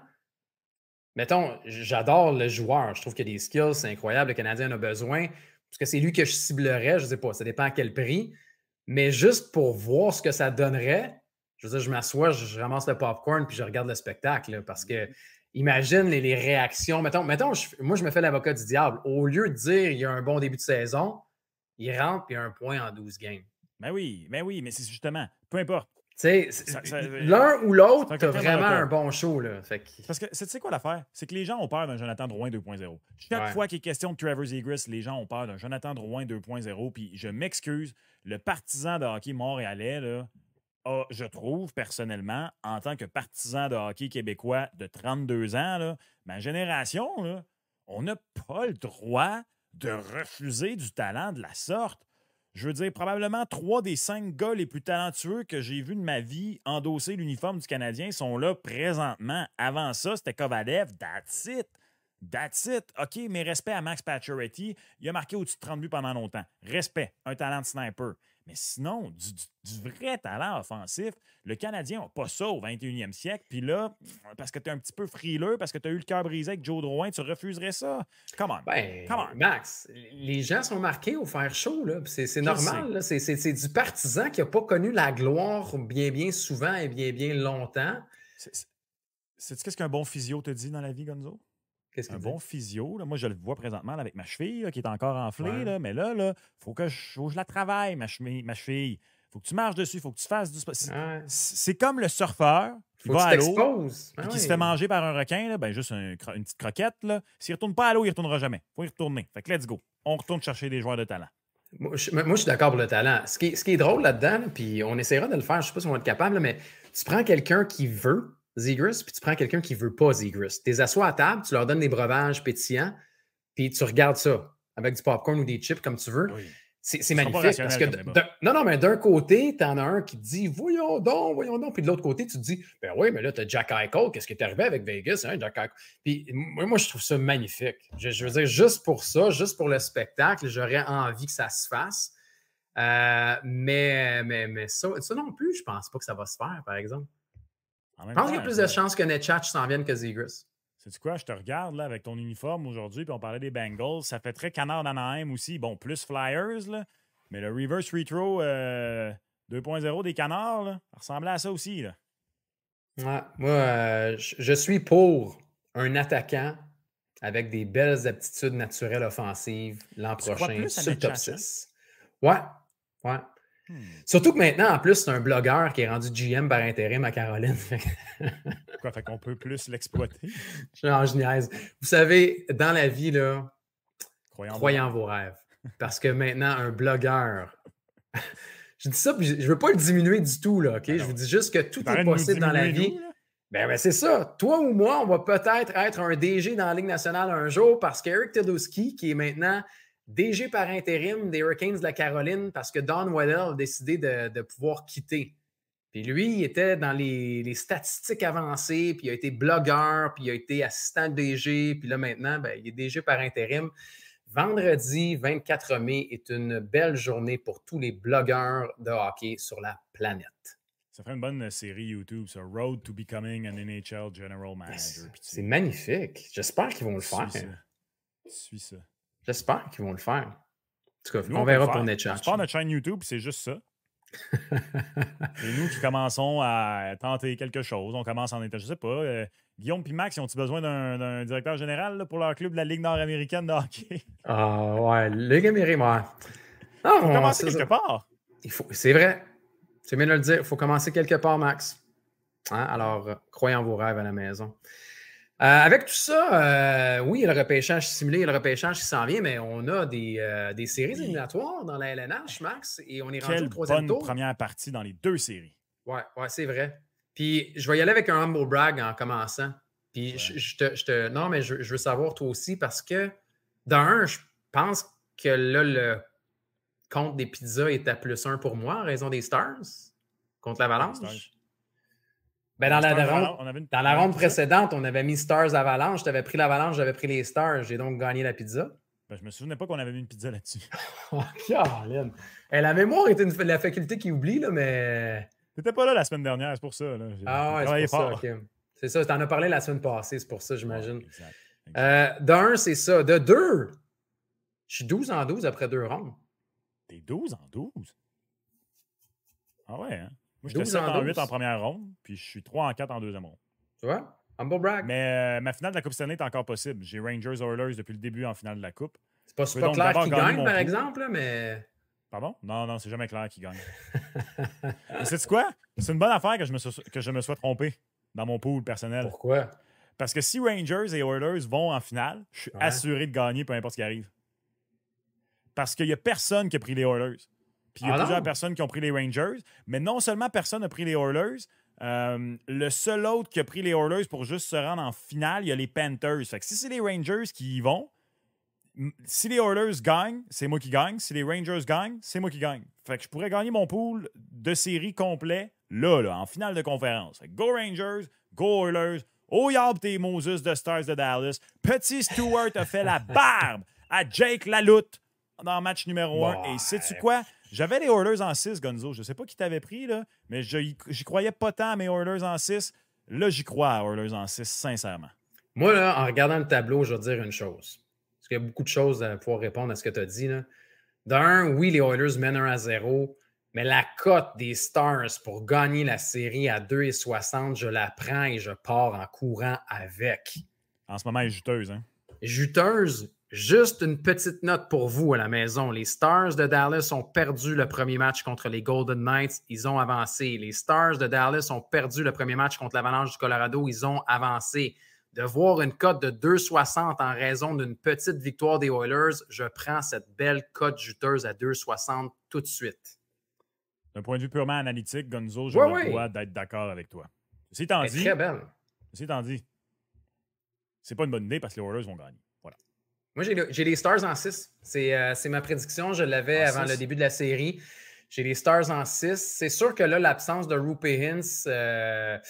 mettons, j'adore le joueur. Je trouve qu'il y a des skills, c'est incroyable. Le Canadien en a besoin. Parce que c'est lui que je ciblerais, je ne sais pas, ça dépend à quel prix. Mais juste pour voir ce que ça donnerait, je veux dire, je m'assois, je ramasse le popcorn puis je regarde le spectacle. Là, parce que imagine les réactions. Mettons moi, je me fais l'avocat du diable. Au lieu de dire il y a un bon début de saison, il rentre puis il y a un point en 12 games.
Mais c'est justement, peu importe.
L'un ou l'autre, tu as vraiment un bon show. Là.
Parce que c'est quoi l'affaire? C'est que les gens ont peur d'un Jonathan Drouin 2.0. Chaque fois qu'il est question de Trevor Zegras, les gens ont peur d'un Jonathan Drouin 2.0. Puis je m'excuse, le partisan de hockey montréalais, là, je trouve personnellement, en tant que partisan de hockey québécois de 32 ans, là, ma génération, là, on n'a pas le droit de refuser du talent de la sorte. Je veux dire, probablement 3 des 5 gars les plus talentueux que j'ai vus de ma vie endosser l'uniforme du Canadien sont là présentement. Avant ça, c'était Kovalev. That's it. OK, mais respect à Max Pacioretty. Il a marqué au-dessus de 30 buts pendant longtemps. Respect. Un talent de sniper. Mais sinon, du vrai talent offensif, le Canadien n'a pas ça au 21e siècle. Puis là, parce que tu es un petit peu frileux, parce que tu as eu le cœur brisé avec Joe Drouin, tu refuserais ça? Come on.
Max, les gens sont marqués au fer chaud. Là. C'est normal. Là. C'est du partisan qui n'a pas connu la gloire bien souvent et bien longtemps.
Sais-tu qu'est-ce qu'un bon physio te dit dans la vie, Gonzo? Un bon physio, là, moi je le vois présentement là, avec ma cheville là, qui est encore enflée, là, mais là, faut que je la travaille, ma cheville. Faut que tu marches dessus, faut que tu fasses du sport. C'est comme le surfeur qui va à l'eau et qui se fait manger par un requin, là, ben, juste une petite croquette. S'il ne retourne pas à l'eau, il ne retournera jamais. Faut y retourner. Fait que let's go. On retourne chercher des joueurs de talent.
Moi, je suis d'accord pour le talent. Ce qui est drôle là-dedans, puis on essaiera de le faire, je ne sais pas si on va être capable, là, mais tu prends quelqu'un qui veut Zegras, puis tu prends quelqu'un qui ne veut pas Zegras. Tu les assois à table, tu leur donnes des breuvages pétillants, puis tu regardes ça avec du popcorn ou des chips comme tu veux.
Oui.
C'est magnifique parce que non, mais d'un côté, tu en as un qui te dit voyons donc, puis de l'autre côté, tu te dis ben oui, mais là, tu as Jack Eichel, qu'est-ce qui est arrivé avec Vegas, hein, Jack Eichel? Puis moi, je trouve ça magnifique. Je veux dire, juste pour ça, juste pour le spectacle, j'aurais envie que ça se fasse. Mais ça non plus, je pense pas que ça va se faire, par exemple. Je pense qu'il y a plus de chances que Netchatch s'en vienne que Zegras.
Sais-tu quoi? Je te regarde là, avec ton uniforme aujourd'hui, puis on parlait des Bengals. Ça fait très canard d'Anaheim aussi. Bon, plus Flyers, là. Mais le reverse retro 2.0 des canards, là, ça ressemblait à ça aussi. Là.
Ouais, moi, je suis pour un attaquant avec des belles aptitudes naturelles offensives l'an prochain sur le top 6. Ouais. Surtout que maintenant, en plus, c'est un blogueur qui est rendu GM par intérim à Caroline.
Quoi, fait qu'on peut plus l'exploiter?
Je niaise. Vous savez, dans la vie, là, croyez en vos rêves. Parce que maintenant, un blogueur... Je dis ça, puis je ne veux pas le diminuer du tout, là, OK? Je vous dis juste que tout est possible dans la vie. Ben, c'est ça. Toi ou moi, on va peut-être être un DG dans la Ligue nationale un jour parce qu'Eric Tedowski, qui est maintenant DG par intérim des Hurricanes de la Caroline, parce que Don Waddell a décidé de pouvoir quitter. Puis lui, il était dans les statistiques avancées, puis il a été blogueur, puis il a été assistant DG, puis là maintenant, ben, il est DG par intérim. Vendredi 24 mai est une belle journée pour tous les blogueurs de hockey sur la planète.
Ça ferait une bonne série YouTube, ça. Road to Becoming an NHL General Manager.
C'est magnifique. J'espère qu'ils vont le faire.
Suis ça.
J'espère qu'ils vont le faire. En tout cas, on verra pour Netchatch.
On part notre chaîne YouTube, c'est juste ça. C'est nous qui commençons à tenter quelque chose. On commence en état, je sais pas. Guillaume et Max, ils ont-ils besoin d'un directeur général là, pour leur club de la Ligue nord-américaine de hockey?
Ah ouais, Ligue américaine, ouais.
Il faut commencer quelque part.
C'est vrai. C'est bien de le dire. Il faut commencer quelque part, Max. Hein? Alors, croyez en vos rêves à la maison. Avec tout ça, oui, il y a le repêchage simulé, il y a le repêchage qui s'en vient, mais on a des séries éliminatoires dans la LNH, Max, et on est rendu au troisième tour.
Quelle bonne première partie dans les deux séries.
Ouais, c'est vrai. Puis, je vais y aller avec un humble brag en commençant. Puis, ouais. Non, mais je veux savoir toi aussi, parce que, d'un, je pense que là, le compte des pizzas est à +1 pour moi en raison des Stars contre l'Avalanche. Ben dans la ronde précédente, on avait mis Stars Avalanche. Tu avais pris l'Avalanche, j'avais pris les Stars. J'ai donc gagné la pizza.
Ben, je me souvenais pas qu'on avait mis une pizza là-dessus.
Oh, Caroline! La mémoire était la faculté qui oublie, là, mais...
T'étais pas là la semaine dernière, c'est pour ça. Là.
C'est pour ça, OK. C'est ça, t'en as parlé la semaine passée, c'est pour ça, j'imagine. Exact. D'un, c'est ça. De deux, je suis 12-12 après 2 rondes.
T'es 12-12? Ah ouais, hein? Moi, j'étais 7-8 en première ronde, puis je suis 3-4 en deuxième ronde.
Tu vois? Humble brag.
Mais ma finale de la Coupe Stanley est encore possible. J'ai Rangers-Oilers depuis le début en finale de la Coupe.
C'est pas clair qui gagne, par exemple, là, mais...
Pardon? Non, c'est jamais clair qui gagne. Mais sais-tu quoi? C'est une bonne affaire que je me sois trompé dans mon pool personnel.
Pourquoi?
Parce que si Rangers et Oilers vont en finale, je suis assuré de gagner peu importe ce qui arrive. Parce qu'il n'y a personne qui a pris les Oilers. Puis il y a plusieurs personnes qui ont pris les Rangers. Mais non seulement personne n'a pris les Oilers, le seul autre qui a pris les Oilers pour juste se rendre en finale, il y a les Panthers. Fait que si c'est les Rangers qui y vont, si les Oilers gagnent, c'est moi qui gagne. Si les Rangers gagnent, c'est moi qui gagne. Fait que je pourrais gagner mon pool de série complet là, en finale de conférence. Fait que go Rangers, go Oilers, oh yab tes Moses de Stars de Dallas. Petit Stewart a fait la barbe à Jake Laloute dans le match numéro 1. Et sais-tu quoi? J'avais les Oilers en 6, Gonzo. Je ne sais pas qui t'avait pris, là, mais j'y croyais pas tant à mes Oilers en 6. Là, j'y crois à Oilers en 6, sincèrement.
Moi, là, en regardant le tableau, je vais te dire une chose. Parce qu'il y a beaucoup de choses à pouvoir répondre à ce que tu as dit. Là. D'un, oui, les Oilers mènent 1-0, mais la cote des Stars pour gagner la série à 2,60, je la prends et je pars en courant avec.
En ce moment, elle est juteuse, hein?
Juteuse. Juste une petite note pour vous à la maison. Les Stars de Dallas ont perdu le premier match contre les Golden Knights. Ils ont avancé. Les Stars de Dallas ont perdu le premier match contre l'Avalanche du Colorado. Ils ont avancé. De voir une cote de 2,60 en raison d'une petite victoire des Oilers, je prends cette belle cote juteuse à 2,60 tout de suite.
D'un point de vue purement analytique, Gonzo, je me dois d'être d'accord avec toi. Ceci étant
très belle.
Ceci étant dit, c'est pas une bonne idée parce que les Oilers vont gagner. Voilà.
Moi, j'ai les Stars en 6. C'est ma prédiction. Je l'avais avant le début de la série. J'ai les Stars en 6. C'est sûr que là, l'absence de Roope Hintz, là,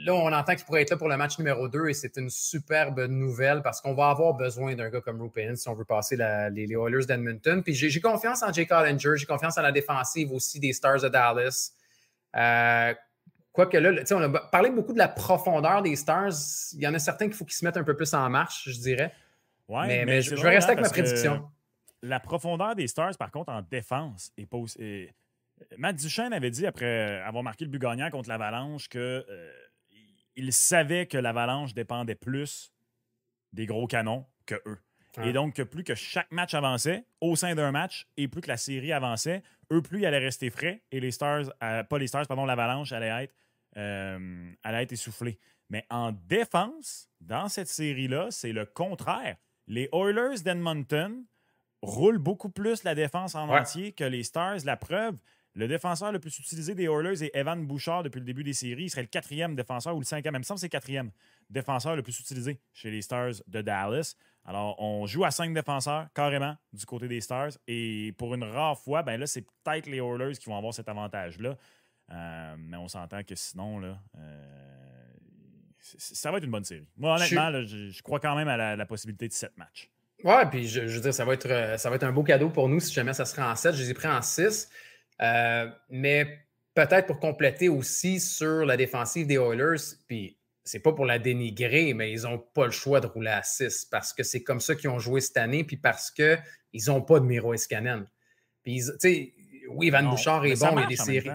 on entend qu'il pourrait être là pour le match numéro 2 et c'est une superbe nouvelle parce qu'on va avoir besoin d'un gars comme Roope Hintz si on veut passer les Oilers d'Edmonton. Puis j'ai confiance en Jake Oettinger. J'ai confiance en la défensive aussi des Stars de Dallas. Quoique là, on a parlé beaucoup de la profondeur des Stars. Il y en a certains qu'il faut qu'ils se mettent un peu plus en marche, je dirais.
Ouais,
mais je vais rester avec ma prédiction.
La profondeur des Stars, par contre, en défense, est pas aussi... Matt Duchesne avait dit, après avoir marqué le but gagnant contre l'Avalanche, qu'il savait que l'Avalanche dépendait plus des gros canons que eux. Et donc, plus que chaque match avançait au sein d'un match et plus que la série avançait, eux, plus ils allaient rester frais et les Stars, l'Avalanche allait être essoufflée. Mais en défense, dans cette série-là, c'est le contraire. Les Oilers d'Edmonton roulent beaucoup plus la défense en entier que les Stars. La preuve, le défenseur le plus utilisé des Oilers est Evan Bouchard depuis le début des séries. Il serait le 4e défenseur ou le 5e. Il me semble que c'est le 4e défenseur le plus utilisé chez les Stars de Dallas. Alors, on joue à 5 défenseurs, carrément, du côté des Stars. Et pour une rare fois, ben là, c'est peut-être les Oilers qui vont avoir cet avantage-là. Mais on s'entend que sinon, là, ça va être une bonne série. Moi, honnêtement, je crois quand même à la possibilité de 7 matchs.
Ouais, puis je veux dire, ça va être un beau cadeau pour nous si jamais ça serait en 7. Je les ai pris en 6. Mais peut-être pour compléter aussi sur la défensive des Oilers, puis c'est pas pour la dénigrer, mais ils n'ont pas le choix de rouler à 6 parce que c'est comme ça qu'ils ont joué cette année, puis parce qu'ils n'ont pas de Miro Heiskanen. Puis, tu sais, oui, Van Bouchard est bon, il y a des séries.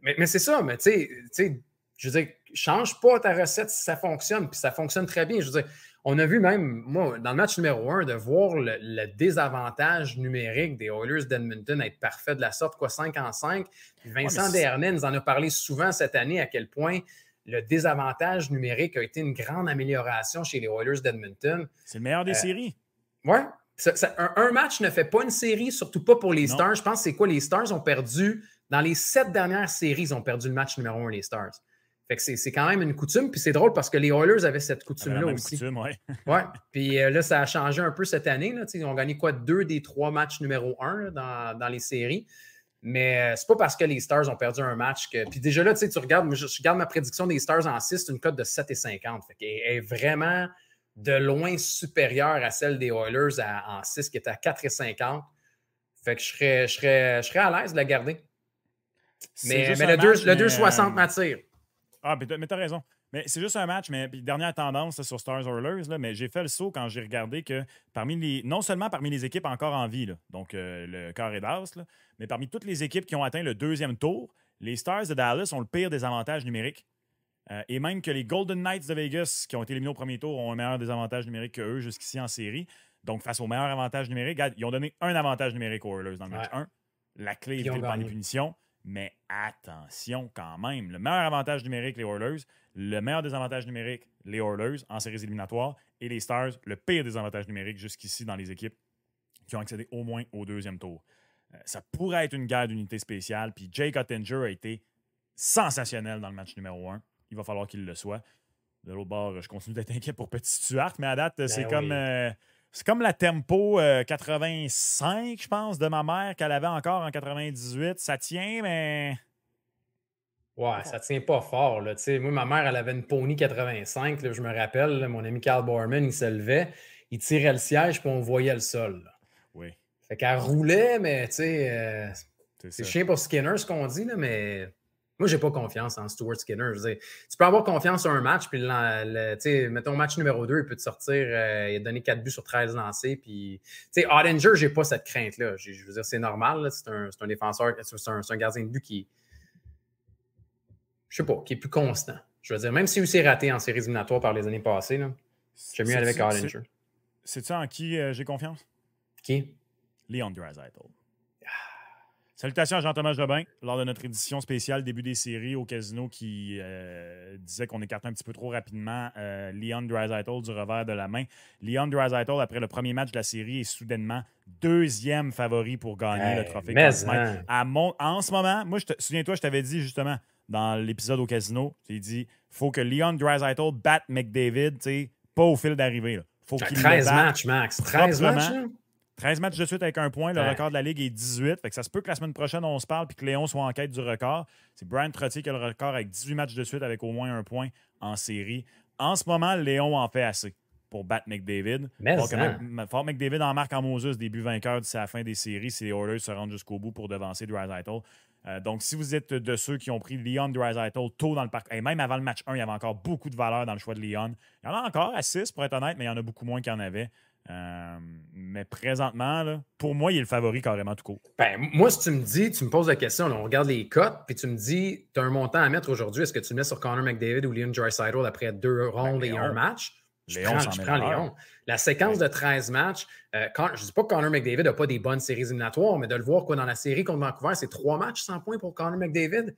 Mais c'est ça, mais tu sais, je veux dire, change pas ta recette si ça fonctionne, puis ça fonctionne très bien. Je veux dire, on a vu même, moi, dans le match numéro 1, de voir le désavantage numérique des Oilers d'Edmonton être parfait de la sorte, 5-5. Puis Vincent Desharnais nous en a parlé souvent cette année à quel point le désavantage numérique a été une grande amélioration chez les Oilers d'Edmonton.
C'est le meilleur des séries.
Oui. Un match ne fait pas une série, surtout pas pour les Stars. Je pense que c'est quoi? Les Stars ont perdu, dans les 7 dernières séries, ils ont perdu le match numéro 1, les Stars. Fait que c'est quand même une coutume. Puis c'est drôle parce que les Oilers avaient cette coutume-là aussi. Ouais. Puis là, ça a changé un peu cette année. Là. Ils ont gagné 2 des 3 matchs numéro 1 là, dans les séries. Mais c'est pas parce que les Stars ont perdu un match que. Puis déjà là, tu regardes, je regarde ma prédiction des Stars en 6, c'est une cote de 7,50. Fait qu'elle est vraiment de loin supérieure à celle des Oilers en 6 qui est à 4,50. Fait que je serais à l'aise de la garder. Mais le 2,60 m'attire.
Ah, mais t'as raison. Mais c'est juste un match, mais puis dernière tendance là, sur Stars Oilers, là, mais j'ai fait le saut quand j'ai regardé que non seulement parmi les équipes encore en vie, là, donc le Carré d'As, mais parmi toutes les équipes qui ont atteint le 2e tour, les Stars de Dallas ont le pire désavantage numérique. Et même que les Golden Knights de Vegas, qui ont été éliminés au premier tour, ont un meilleur désavantage numérique qu'eux jusqu'ici en série. Donc, face au meilleur avantage numérique, ils ont donné un avantage numérique aux Oilers dans le match 1. La clé est par les punitions. Mais attention quand même. Le meilleur avantage numérique, les Oilers. Le meilleur désavantage numérique, les Oilers, en séries éliminatoires. Et les Stars, le pire désavantage numérique jusqu'ici dans les équipes qui ont accédé au moins au 2e tour. Ça pourrait être une guerre d'unité spéciale. Puis Jake Oettinger a été sensationnel dans le match numéro 1. Il va falloir qu'il le soit. De l'autre bord, je continue d'être inquiet pour Petit Stuart, mais à date, c'est comme la tempo 85, je pense, de ma mère qu'elle avait encore en 98. Ça tient, mais...
Ouais, ça tient pas fort. Là. Moi, ma mère, elle avait une Pony 85. Là, je me rappelle, là, mon ami Carl Borman, il se levait, il tirait le siège, puis on voyait le sol. Là.
Oui.
Fait qu'elle roulait, mais tu sais, c'est chien pour Skinner, ce qu'on dit, là, mais... Moi, j'ai pas confiance en Stuart Skinner. Je veux dire, tu peux avoir confiance sur un match, puis mettons match numéro 2, il peut te sortir, il a donné 4 buts sur 13 lancés. Puis, Oettinger, j'ai pas cette crainte-là. Je veux dire, c'est normal. Là, c'est un défenseur, c'est un gardien de but qui, je sais pas, qui est plus constant. Je veux dire, même s'il s'est raté en séries éliminatoires par les années passées, j'aime mieux aller avec Oettinger.
C'est-tu en qui j'ai confiance?
Qui?
Leon Draisaitl. Salutations à Jean-Thomas Jobin, lors de notre édition spéciale début des séries au casino qui disait qu'on écartait un petit peu trop rapidement Leon Draisaitl du revers de la main. Leon Draisaitl, après le premier match de la série, est soudainement 2e favori pour gagner le trophée Conn Smythe. En ce moment, moi, souviens-toi, je t'avais dit justement dans l'épisode au casino, j'ai dit faut que Leon Draisaitl batte McDavid, pas au fil d'arrivée. Faut qu'il
13 matchs, Max. 13 matchs, là?
13 matchs de suite avec un point. Le record de la Ligue est 18. Fait que ça se peut que la semaine prochaine, on se parle et que Léon soit en quête du record. C'est Brian Trottier qui a le record avec 18 matchs de suite avec au moins un point en série. En ce moment, Léon en fait assez pour battre McDavid. Fort McDavid en marque en Moses, début vainqueur d'ici la fin des séries si les Oilers se rendent jusqu'au bout pour devancer Draisaitl. Donc, si vous êtes de ceux qui ont pris Leon Draisaitl tôt dans le parc, et même avant le match 1, il y avait encore beaucoup de valeur dans le choix de Leon. Il y en a encore à 6, pour être honnête, mais il y en a beaucoup moins qu'il y en avait. Mais présentement, là, pour moi, il est le favori carrément tout court.
Ben, moi, si tu me poses la question, là, on regarde les cotes, puis tu me dis, tu as un montant à mettre aujourd'hui, est-ce que tu le mets sur Connor McDavid ou Leon Draisaitl après 2 rondes et un match? Je prends Léon. La séquence de 13 matchs, je ne dis pas que Connor McDavid n'a pas des bonnes séries éliminatoires, mais de le voir dans la série contre Vancouver, c'est 3 matchs sans points pour Connor McDavid.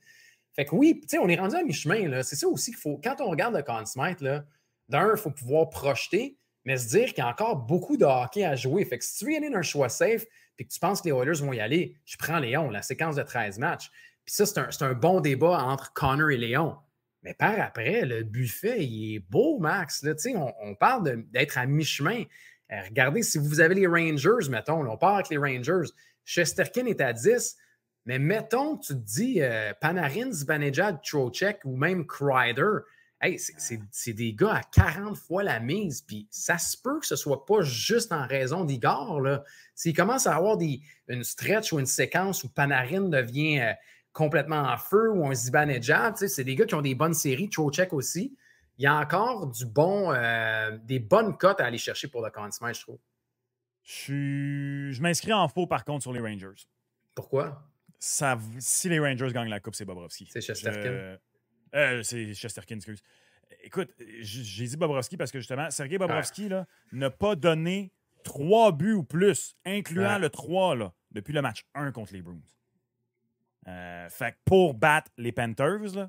Fait que oui, on est rendu à mi-chemin. C'est ça aussi qu'il faut. Quand on regarde le Conn Smythe, d'un, il faut pouvoir projeter, mais se dire qu'il y a encore beaucoup de hockey à jouer. Fait que si tu veux y aller d'un choix safe et que tu penses que les Oilers vont y aller, je prends Léon, la séquence de 13 matchs. Puis ça, c'est un bon débat entre Connor et Léon. Mais par après, le buffet, il est beau, Max. Là, on parle d'être à mi-chemin. Regardez, si vous avez les Rangers, mettons, on part avec les Rangers. Shesterkin est à 10, mais mettons, tu te dis Panarin, Zibanejad, Trocheck ou même Kreider. Hey, c'est des gars à 40 fois la mise, puis ça se peut que ce ne soit pas juste en raison d'Igor. S'il commence à avoir une stretch ou une séquence où Panarin devient complètement en feu ou un Zibanejad, c'est des gars qui ont des bonnes séries, Trocheck aussi. Il y a encore des bonnes cotes à aller chercher pour le Conn Smythe, je trouve.
Je m'inscris en faux, par contre, sur les Rangers.
Pourquoi?
Si les Rangers gagnent la Coupe, c'est Bobrovsky.
C'est Shesterkin.
C'est Shesterkin, excuse. Écoute, j'ai dit Bobrovsky parce que justement, Sergei Bobrovsky n'a pas donné 3 buts ou plus, incluant le 3 depuis le match 1 contre les Bruins. Fait que pour battre les Panthers, il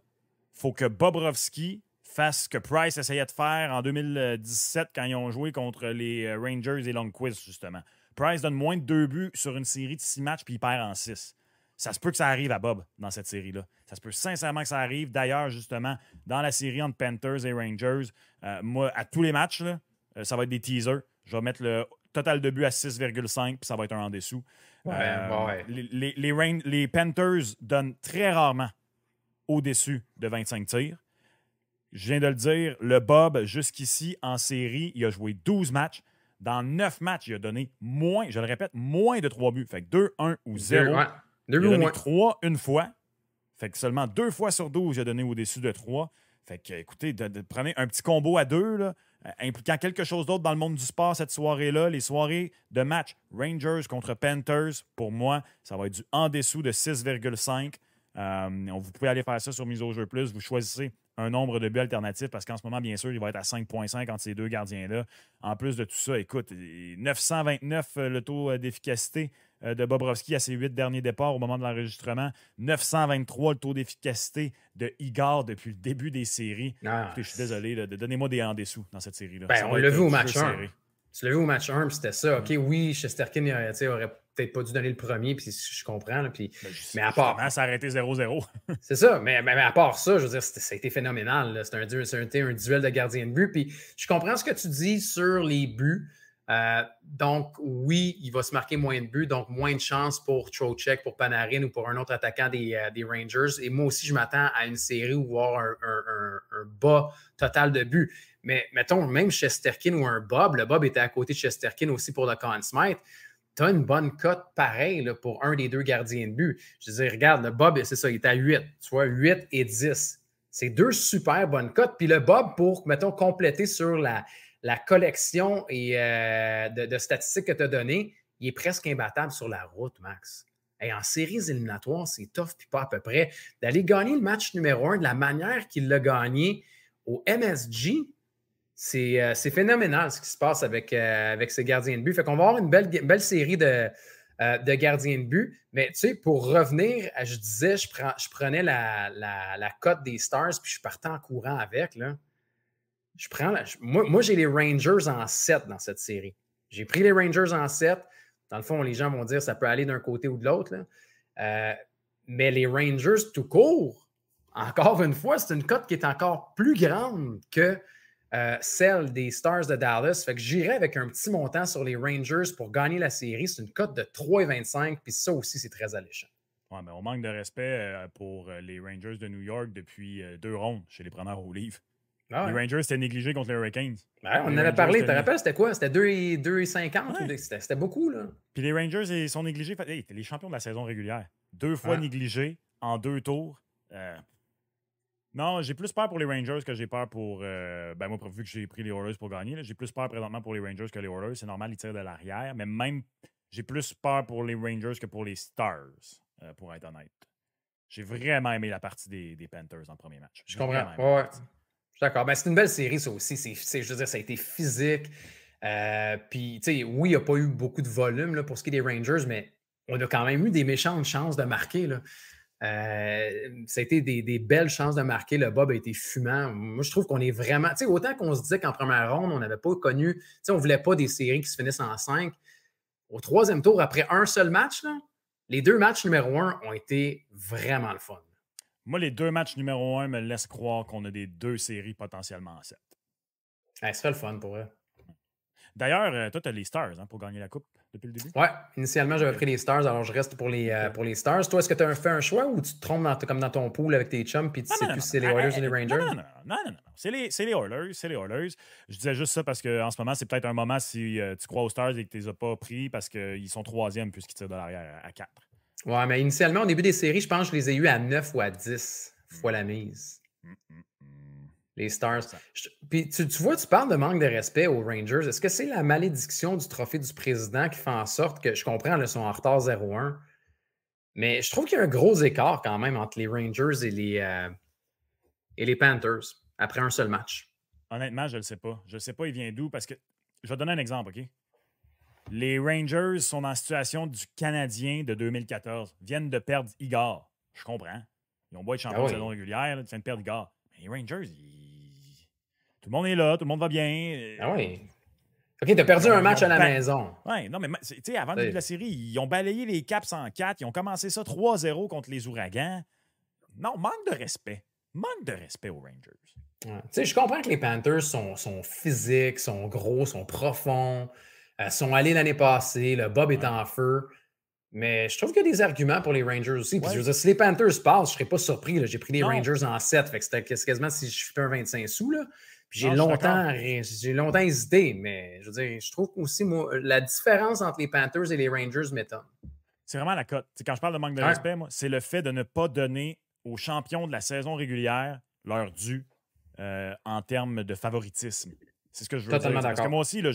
faut que Bobrovsky fasse ce que Price essayait de faire en 2017 quand ils ont joué contre les Rangers et Lundqvist, justement. Price donne moins de 2 buts sur une série de 6 matchs puis il perd en 6. Ça se peut que ça arrive à Bob dans cette série-là. Ça se peut sincèrement que ça arrive. D'ailleurs, justement, dans la série entre Panthers et Rangers, moi, à tous les matchs, ça va être des teasers. Je vais mettre le total de buts à 6,5 puis ça va être un en dessous. Les Panthers donnent très rarement au-dessus de 25 tirs. Je viens de le dire, le Bob, jusqu'ici, en série, il a joué 12 matchs. Dans 9 matchs, il a donné moins, je le répète, moins de 3 buts. Fait que 2, 1 ou 0. Il a donné 3 une fois. Fait que seulement 2 fois sur 12, il a donné au-dessus de 3. Fait que, écoutez, prenez un petit combo à 2, là, impliquant quelque chose d'autre dans le monde du sport cette soirée-là. Les soirées de match Rangers contre Panthers, pour moi, ça va être du en dessous de 6,5. Vous pouvez aller faire ça sur Mise au jeu plus. Vous choisissez un nombre de buts alternatifs parce qu'en ce moment, bien sûr, il va être à 5,5 entre ces deux gardiens-là. En plus de tout ça, écoute, 929 le taux d'efficacité de Bobrovsky à ses 8 derniers départs au moment de l'enregistrement. 923 le taux d'efficacité de Igor depuis le début des séries. Écoutez, je suis désolé, donnez-moi des en dessous dans cette série-là.
On l'a vu au match 1. Tu l'as vu au match 1, puis c'était ça. OK, oui, Shesterkin aurait peut-être pas dû donner le premier, puis je comprends. Là, mais à part.
Ça a arrêté 0-0.
C'est ça, mais à part ça, je veux dire, ça a été phénoménal. C'était un duel de gardien de but. Puis je comprends ce que tu dis sur les buts. Donc, oui, il va se marquer moins de buts, donc moins de chances pour Trocheck, pour Panarin ou pour un autre attaquant des Rangers. Et moi aussi, je m'attends à une série où il va y avoir un bas total de buts. Mais mettons, même Shesterkin ou un Bob, le Bob était à côté de Shesterkin aussi pour le Conn Smythe. Tu as une bonne cote pareille là, pour un des deux gardiens de but. Je veux dire, regarde, le Bob, c'est ça, il est à 8. Tu vois, 8 et 10. C'est 2 super bonnes cotes. Puis le Bob, pour, mettons, compléter sur la collection et, de statistiques que tu as données, il est presque imbattable sur la route, Max. Et en séries éliminatoires, c'est tough, puis pas à peu près. D'aller gagner le match numéro 1 de la manière qu'il l'a gagné au MSG, c'est phénoménal ce qui se passe avec ces gardiens de but. Fait qu'on va avoir une belle série de gardiens de but. Mais tu sais, pour revenir, je disais, je prenais la cote des Stars, puis je partais en courant avec, là. Moi, j'ai les Rangers en 7 dans cette série. J'ai pris les Rangers en 7. Dans le fond, les gens vont dire que ça peut aller d'un côté ou de l'autre. Mais les Rangers tout court, encore une fois, c'est une cote qui est encore plus grande que celle des Stars de Dallas. Fait que j'irais avec un petit montant sur les Rangers pour gagner la série. C'est une cote de 3,25, puis ça aussi, c'est très alléchant.
Ouais, mais on manque de respect pour les Rangers de New York depuis 2 rondes chez les preneurs au livre.
Ah ouais.
Les Rangers étaient négligés contre les Hurricanes.
Ben, on en avait parlé. Tu te rappelles, c'était quoi? C'était 2,50?
Ouais.
C'était beaucoup, là.
Puis les Rangers, ils sont négligés. Hey, étaient les champions de la saison régulière. 2 fois négligés en 2 tours. Non, j'ai plus peur pour les Rangers que j'ai peur pour... ben moi, vu que j'ai pris les Oilers pour gagner, j'ai plus peur présentement pour les Rangers que les Oilers. C'est normal, ils tirent de l'arrière. Mais même, j'ai plus peur pour les Rangers que pour les Stars, pour être honnête. J'ai vraiment aimé la partie des Panthers en premier match.
Je comprends. Ouais. D'accord. Ben, c'est une belle série, ça aussi. Je veux dire, ça a été physique. Puis, tu sais, oui, il n'y a pas eu beaucoup de volume là, pour ce qui est des Rangers, mais on a quand même eu des méchantes chances de marquer. Là. Ça a été des belles chances de marquer. Le Bob a été fumant. Moi, je trouve qu'on est vraiment... Tu sais, autant qu'on se disait qu'en première ronde, on n'avait pas connu... Tu sais, on ne voulait pas des séries qui se finissent en 5. Au troisième tour, après un seul match, là, les 2 matchs numéro 1 ont été vraiment le fun.
Moi, les 2 matchs numéro 1 me laissent croire qu'on a des 2 séries potentiellement en 7.
Ça serait le fun pour eux.
D'ailleurs, toi, tu as les Stars pour gagner la Coupe depuis le début?
Oui, initialement, j'avais pris les Stars, alors je reste pour les Stars. Toi, est-ce que tu as fait un choix ou tu te trompes comme dans ton pool avec tes chums puis tu sais plus si c'est les Oilers ou les Rangers?
Non. C'est les Oilers. C'est les Oilers. Je disais juste ça parce qu'en ce moment, c'est peut-être un moment si tu crois aux Stars et que tu ne les as pas pris parce qu'ils sont 3e puisqu'ils tirent de l'arrière à 4.
Ouais, mais initialement, au début des séries, je pense que je les ai eus à 9 ou à 10 fois la mise. Les Stars. Puis tu vois, tu parles de manque de respect aux Rangers. Est-ce que c'est la malédiction du trophée du président qui fait en sorte que, je comprends, ils sont en retard 0-1, mais je trouve qu'il y a un gros écart quand même entre les Rangers et les Panthers après un seul match?
Honnêtement, je ne le sais pas. Je ne sais pas il vient d'où parce que... Je vais te donner un exemple, OK? Les Rangers sont dans la situation du Canadien de 2014. Viennent de perdre Igor. Je comprends. Ils ont beau être champions de saison régulière, ils viennent de perdre Igor. Mais les Rangers, tout le monde est là, tout le monde va bien.
Ah oui. OK, t'as perdu un match à la maison.
Oui, non, mais tu sais, avant le début de la série, ils ont balayé les Caps en 4. Ils ont commencé ça 3-0 contre les Ouragans. Non, manque de respect. Manque de respect aux Rangers.
Ouais. Tu sais, je comprends que les Panthers sont physiques, sont gros, sont profonds, sont allés l'année passée, le Bob est en feu. Mais je trouve qu'il y a des arguments pour les Rangers aussi. Puis je veux dire, si les Panthers passent, je ne serais pas surpris. Là. J'ai pris les Rangers en 7. Fait que c'était quasiment si je fais un 25 sous. Là. Puis j'ai longtemps hésité. Mais je veux dire, je trouve aussi, moi, la différence entre les Panthers et les Rangers m'étonne.
C'est vraiment la cote. Quand je parle de manque de respect, moi, c'est le fait de ne pas donner aux champions de la saison régulière leur dû en termes de favoritisme. C'est ce que je veux dire. Parce que moi aussi, là,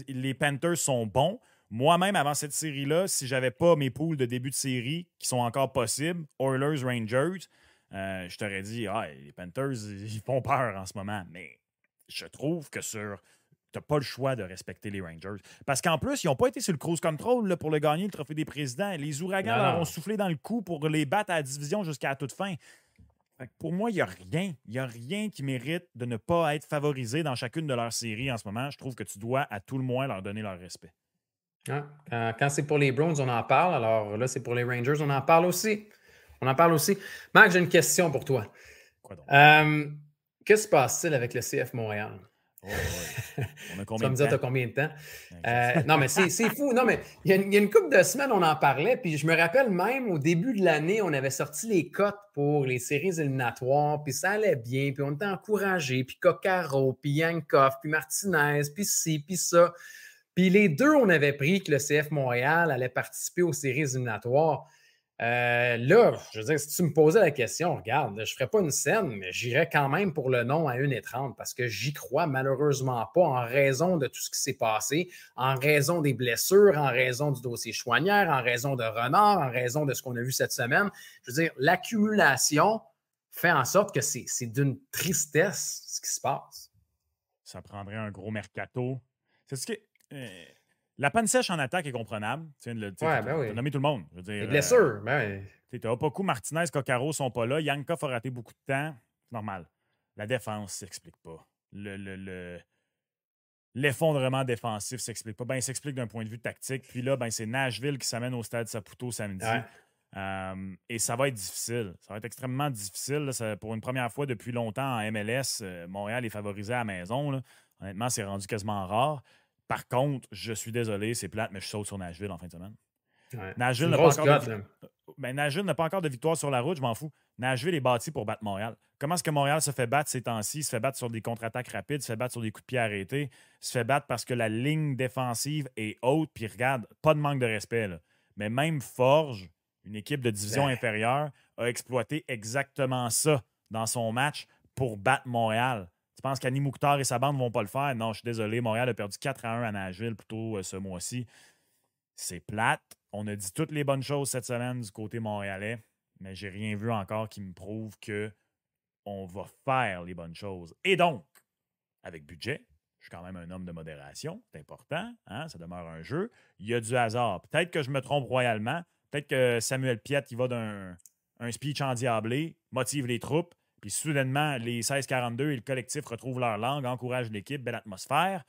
les Panthers sont bons. Moi-même, avant cette série-là, si j'avais pas mes poules de début de série qui sont encore possibles, Oilers, Rangers, je t'aurais dit, les Panthers, ils font peur en ce moment. Mais je trouve que t'as pas le choix de respecter les Rangers. Parce qu'en plus, ils n'ont pas été sur le cruise control là, pour le gagner, le trophée des présidents. Les Ouragans leur ont soufflé dans le cou pour les battre à la division jusqu'à la toute fin. Pour moi, il n'y a rien. Il n'y a rien qui mérite de ne pas être favorisé dans chacune de leurs séries en ce moment. Je trouve que tu dois à tout le moins leur donner leur respect.
Quand c'est pour les Browns, on en parle. Alors là, c'est pour les Rangers, on en parle aussi. Marc, j'ai une question pour toi.
Quoi donc?
Que se passe-t-il avec le CF Montréal?
On a combien
tu vas me dire, tu as combien de temps?
Exactement.
Non, mais c'est fou. Non, mais il y a une couple de semaines, on en parlait. Puis je me rappelle même, au début de l'année, on avait sorti les cotes pour les séries éliminatoires. Puis ça allait bien. Puis on était encouragés. Puis Coccaro, puis Yankov, puis Martinez, puis ci, puis ça. Puis les deux, on avait pris que le CF Montréal allait participer aux séries éliminatoires. Là, je veux dire, si tu me posais la question, regarde, je ne ferais pas une scène, mais j'irais quand même pour le nom à 1,30 parce que j'y crois malheureusement pas en raison de tout ce qui s'est passé, en raison des blessures, en raison du dossier Chouanière, en raison de Renard, en raison de ce qu'on a vu cette semaine. Je veux dire, l'accumulation fait en sorte que c'est d'une tristesse ce qui se passe.
Ça prendrait un gros mercato. C'est ce que... La panne sèche en attaque est comprenable. Tu viens de le
t'as
nommé tout le monde. Je veux dire,
les blessures,
Opoku, Martinez, Coccaro sont pas là. Yankov a raté beaucoup de temps. C'est normal. La défense ne s'explique pas. L'effondrement défensif ne s'explique pas. Ben, il s'explique d'un point de vue tactique. Puis là, c'est Nashville qui s'amène au stade Saputo samedi. Et ça va être difficile. Ça va être extrêmement difficile. Là. Pour une première fois depuis longtemps en MLS, Montréal est favorisé à la maison. Là. Honnêtement, c'est rendu quasiment rare. Par contre, je suis désolé, c'est plate, mais je saute sur Nashville en fin de semaine.
Ouais.
Nashville n'a pas encore de victoire sur la route, je m'en fous. Nashville est bâti pour battre Montréal. Comment est-ce que Montréal se fait battre ces temps-ci? Il se fait battre sur des contre-attaques rapides, se fait battre sur des coups de pied arrêtés, se fait battre parce que la ligne défensive est haute. Puis regarde, pas de manque de respect. Là. Mais même Forge, une équipe de division inférieure, a exploité exactement ça dans son match pour battre Montréal. Tu penses qu'Annie Mouktar et sa bande ne vont pas le faire? Non, je suis désolé. Montréal a perdu 4-1 à Nashville plus tôt ce mois-ci. C'est plate. On a dit toutes les bonnes choses cette semaine du côté montréalais, mais j'ai rien vu encore qui me prouve qu'on va faire les bonnes choses. Et donc, avec budget, je suis quand même un homme de modération. C'est important. Hein? Ça demeure un jeu. Il y a du hasard. Peut-être que je me trompe royalement. Peut-être que Samuel Piette, il va d'un speech endiablé, motive les troupes, puis soudainement, les 16-42 et le collectif retrouvent leur langue, encouragent l'équipe, belle atmosphère.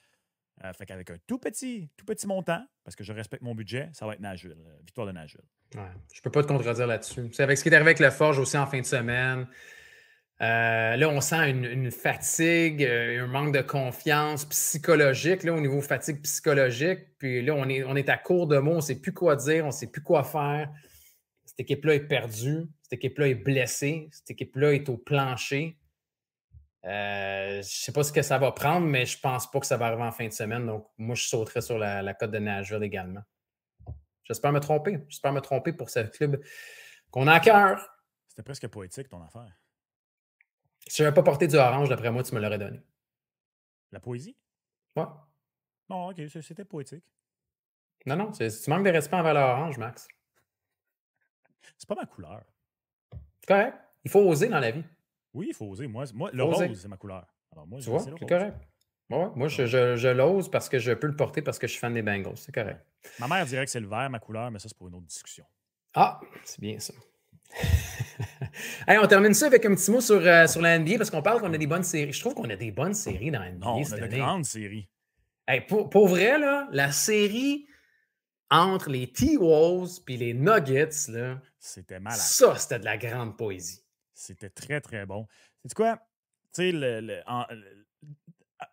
Fait qu'avec un tout petit montant, parce que je respecte mon budget, ça va être Nashville. Victoire de Nashville.
Ouais, je peux pas te contredire là-dessus. C'est avec ce qui est arrivé avec le Forge aussi en fin de semaine. Là, on sent une fatigue, un manque de confiance psychologique là, au niveau fatigue psychologique. Puis là, on est à court de mots, on ne sait plus quoi dire, on ne sait plus quoi faire. Cette équipe-là est perdue, cette équipe-là est blessée, cette équipe-là est au plancher. Je ne sais pas ce que ça va prendre, mais je ne pense pas que ça va arriver en fin de semaine. Donc, moi, je sauterais sur la cote de Nashville également. J'espère me tromper. J'espère me tromper pour ce club qu'on a à cœur.
C'était presque poétique, ton affaire.
Si je n'avais pas porté du orange, d'après moi, tu me l'aurais donné.
La poésie?
Ouais.
Non, OK, c'était poétique.
Non, tu manques de respect envers l'orange, Max.
C'est pas ma couleur.
C'est correct. Il faut oser dans la vie.
Oui, il faut oser. Moi le rose, c'est ma couleur. Alors moi,
tu vois, c'est correct. Ouais, moi, je l'ose parce que je peux le porter parce que je suis fan des Bengals. C'est correct.
Ma mère dirait que c'est le vert, ma couleur, mais ça, c'est pour une autre discussion.
Ah, c'est bien ça. Hey, on termine ça avec un petit mot sur la NBA parce qu'on parle qu'on a des bonnes séries. Je trouve qu'on a des bonnes séries dans la NBA.
Non, on a de grandes séries.
Hey, pour vrai, là, la série entre les T-Wolves et les Nuggets, là,
c'était malade.
Ça, c'était de la grande poésie.
C'était très, très bon. C'est quoi? Tu sais,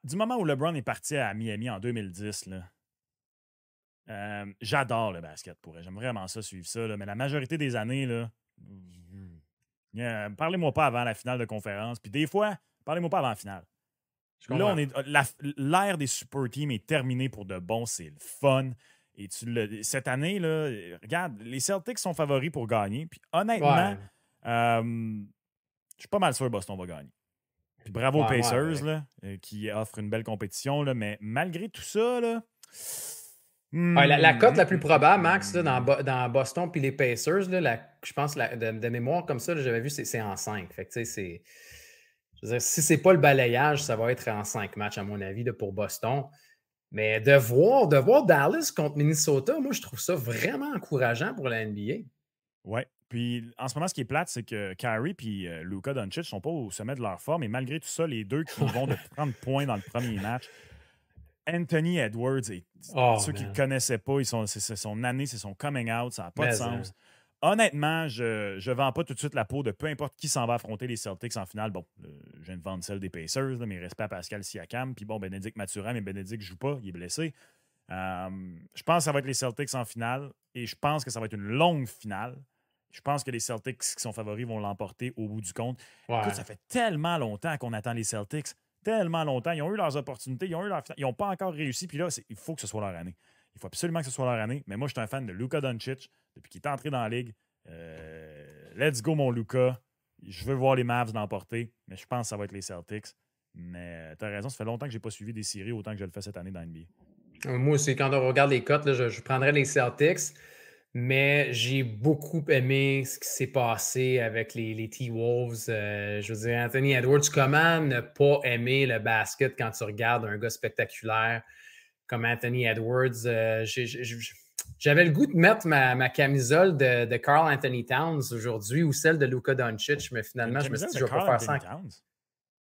du moment où LeBron est parti à Miami en 2010, là, j'adore le basket pour elle. J'aime vraiment ça, suivre ça. Là, mais la majorité des années, là, parlez-moi pas avant la finale de conférence. Puis des fois, parlez-moi pas avant la finale. Là, l'ère des super teams est terminée pour de bon. C'est le fun. Et cette année, là, regarde, les Celtics sont favoris pour gagner. Puis honnêtement, je suis pas mal sûr que Boston va gagner. Puis bravo aux Pacers là, qui offrent une belle compétition. Là, mais malgré tout ça, là,
la cote la plus probable, Max, là, dans Boston puis les Pacers, là, je pense de mémoire comme ça, j'avais vu, c'est en 5. Fait que, c'est, je veux dire, si c'est pas le balayage, ça va être en 5 matchs, à mon avis, là, pour Boston. Mais de voir Dallas contre Minnesota, moi, je trouve ça vraiment encourageant pour la NBA.
Oui. Puis en ce moment, ce qui est plate, c'est que Kyrie et Luka Doncic ne sont pas au sommet de leur forme. Et malgré tout ça, les deux qui vont de 30 points dans le premier match. Anthony Edwards, ceux qui ne le connaissaient pas, c'est son année, c'est son coming out, ça n'a pas de sens. Honnêtement, je ne vends pas tout de suite la peau de peu importe qui s'en va affronter les Celtics en finale. Bon, je viens de vendre celle des Pacers, là, mes respects à Pascal Siakam. Puis bon, Bénédicte Mathurin, mais Bénédicte ne joue pas, il est blessé. Je pense que ça va être les Celtics en finale et je pense que ça va être une longue finale. Je pense que les Celtics qui sont favoris vont l'emporter au bout du compte. Ouais. Écoute, ça fait tellement longtemps qu'on attend les Celtics. Tellement longtemps. Ils ont eu leurs opportunités. Ils n'ont pas encore réussi. Puis là, il faut que ce soit leur année. Il faut absolument que ce soit leur année. Mais moi, je suis un fan de Luka Doncic depuis qu'il est entré dans la ligue. Let's go, mon Luka. Je veux voir les Mavs l'emporter. Mais je pense que ça va être les Celtics. Mais tu as raison, ça fait longtemps que je n'ai pas suivi des séries autant que je le fais cette année dans NBA.
Moi aussi, quand on regarde les cotes, là, je prendrais les Celtics. Mais j'ai beaucoup aimé ce qui s'est passé avec les T-Wolves. Je veux dire, Anthony Edwards, comment ne pas aimer le basket quand tu regardes un gars spectaculaire comme Anthony Edwards? J'avais le goût de mettre ma camisole de Karl Anthony Towns aujourd'hui ou celle de Luka Doncic, mais finalement, je me suis dit, je ne vais pas faire ça.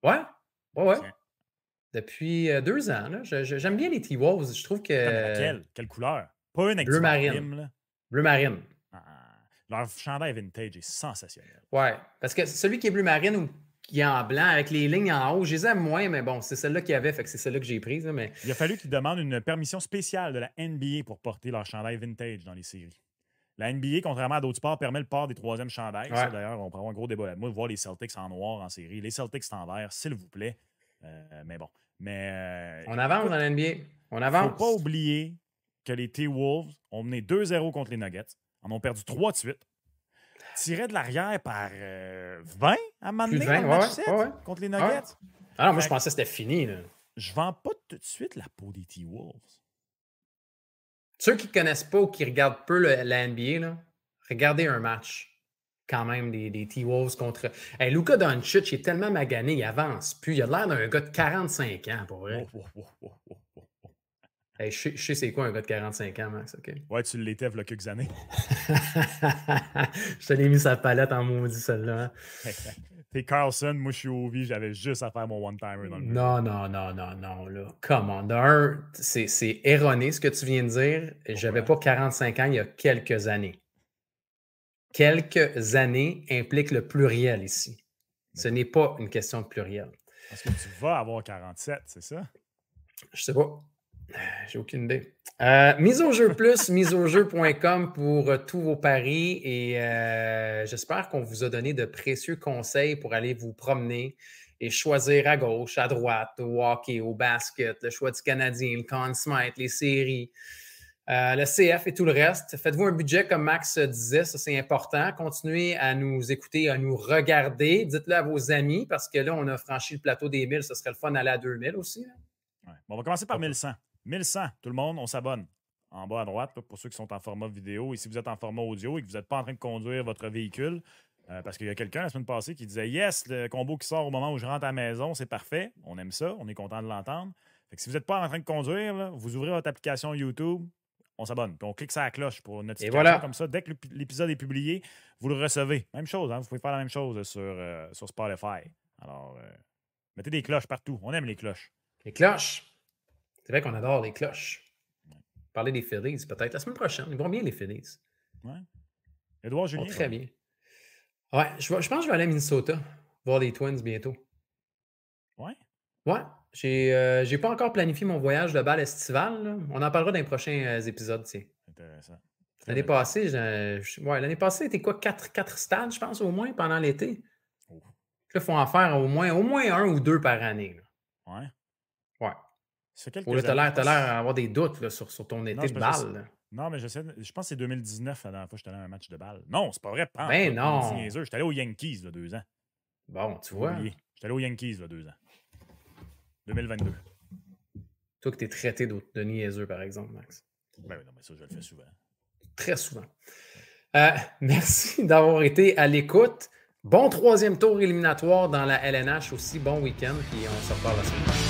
Ouais. Depuis 2 ans. Là, j'aime bien les T-Wolves. Je trouve que...
Quelle couleur? Pas une avec
bleu marine. Bleu marine.
Leur chandail vintage est sensationnel.
Ouais, parce que celui qui est bleu marine ou qui est en blanc avec les lignes en haut, je les aime moins, mais bon, c'est celle-là qu'il y avait, fait que c'est celle-là que j'ai prise. Là, mais...
Il a fallu qu'ils demandent une permission spéciale de la NBA pour porter leur chandail vintage dans les séries. La NBA, contrairement à d'autres sports, permet le port des troisièmes chandails. Ouais. Ça, d'ailleurs, on peut avoir un gros débat là-dessus. Voir les Celtics en noir en série, les Celtics en vert, s'il vous plaît. Mais bon.
On avance dans la NBA. On avance.
Il ne faut pas oublier que les T-Wolves ont mené 2-0 contre les Nuggets. En ont perdu 3 de suite. Tiraient de l'arrière par 20 à m'amener dans le match 7 contre les Nuggets. Ouais.
Alors, moi, je pensais que c'était fini. Là.
Je vends pas tout de suite la peau des T-Wolves.
Ceux qui ne connaissent pas ou qui regardent peu la NBA, là, regardez un match quand même des T-Wolves contre... Hey, Luka Doncic est tellement magané, il avance plus. Il a l'air d'un gars de 45 ans, pour vrai. Hey, je sais c'est quoi un gars de 45 ans, Max, OK?
Ouais, tu l'étais il y a quelques années.
Je te l'ai mis sa palette en maudit, celle-là.
T'es Carlson, moi je suis Ovi, j'avais juste à faire mon one-timer dans le
Non, là. Come on. D'un, c'est erroné ce que tu viens de dire. J'avais pas 45 ans il y a quelques années. Quelques années implique le pluriel ici. Ce n'est pas une question de pluriel.
Parce que tu vas avoir 47, c'est ça?
Je sais pas. J'ai aucune idée. Mise au jeu plus, miseaujeu.com pour tous vos paris et j'espère qu'on vous a donné de précieux conseils pour aller vous promener et choisir à gauche, à droite, au hockey, au basket, le choix du Canadien, le Conn Smythe, les séries, le CF et tout le reste. Faites-vous un budget comme Max disait, ça c'est important. Continuez à nous écouter, à nous regarder. Dites-le à vos amis parce que là, on a franchi le plateau des 1000. Ce serait le fun d'aller à 2000 aussi.
Ouais. Bon, on va commencer par 1100. 1100, tout le monde, on s'abonne. En bas à droite, pour ceux qui sont en format vidéo. Et si vous êtes en format audio et que vous n'êtes pas en train de conduire votre véhicule, parce qu'il y a quelqu'un la semaine passée qui disait « Yes, le combo qui sort au moment où je rentre à la maison, c'est parfait. » On aime ça, on est content de l'entendre. Fait que si vous n'êtes pas en train de conduire, là, vous ouvrez votre application YouTube, on s'abonne. Puis on clique sur la cloche pour une notification. Voilà. Comme ça, dès que l'épisode est publié, vous le recevez. Même chose, hein, vous pouvez faire la même chose sur Spotify. Alors, mettez des cloches partout. On aime les cloches.
Les cloches. C'est vrai qu'on adore les cloches. Parler des Phillies, peut-être la semaine prochaine. Ils vont bien, les Phillies.
Ouais. Édouard Julien.
Très bien. Ouais, je pense que je vais aller à Minnesota, voir les Twins bientôt.
Ouais?
Ouais. J'ai pas encore planifié mon voyage de balle estival. Là. On en parlera dans les prochains épisodes. T'sais.
Intéressant.
L'année passée, c'était quoi? 4 stades, je pense, au moins, pendant l'été. Oh. Il faut en faire au moins 1 ou 2 par année. Là.
Ouais.
Ouais.
Ou là,
tu as l'air d'avoir des doutes là, sur ton été de balle.
Non, mais je pense que c'est 2019 la dernière fois que j'étais allé à un match de balle. Non, c'est pas vrai.
Ben non.
J'étais allé aux Yankees il y a 2 ans.
Bon, tu vois.
J'étais allé aux Yankees il y a 2 ans. 2022.
Toi que t'es traité de niaiseux, par exemple, Max.
Ben non, mais ça, je le fais souvent.
Très souvent. Merci d'avoir été à l'écoute. Bon 3e tour éliminatoire dans la LNH aussi. Bon week-end. Puis on se reparle la semaine prochaine.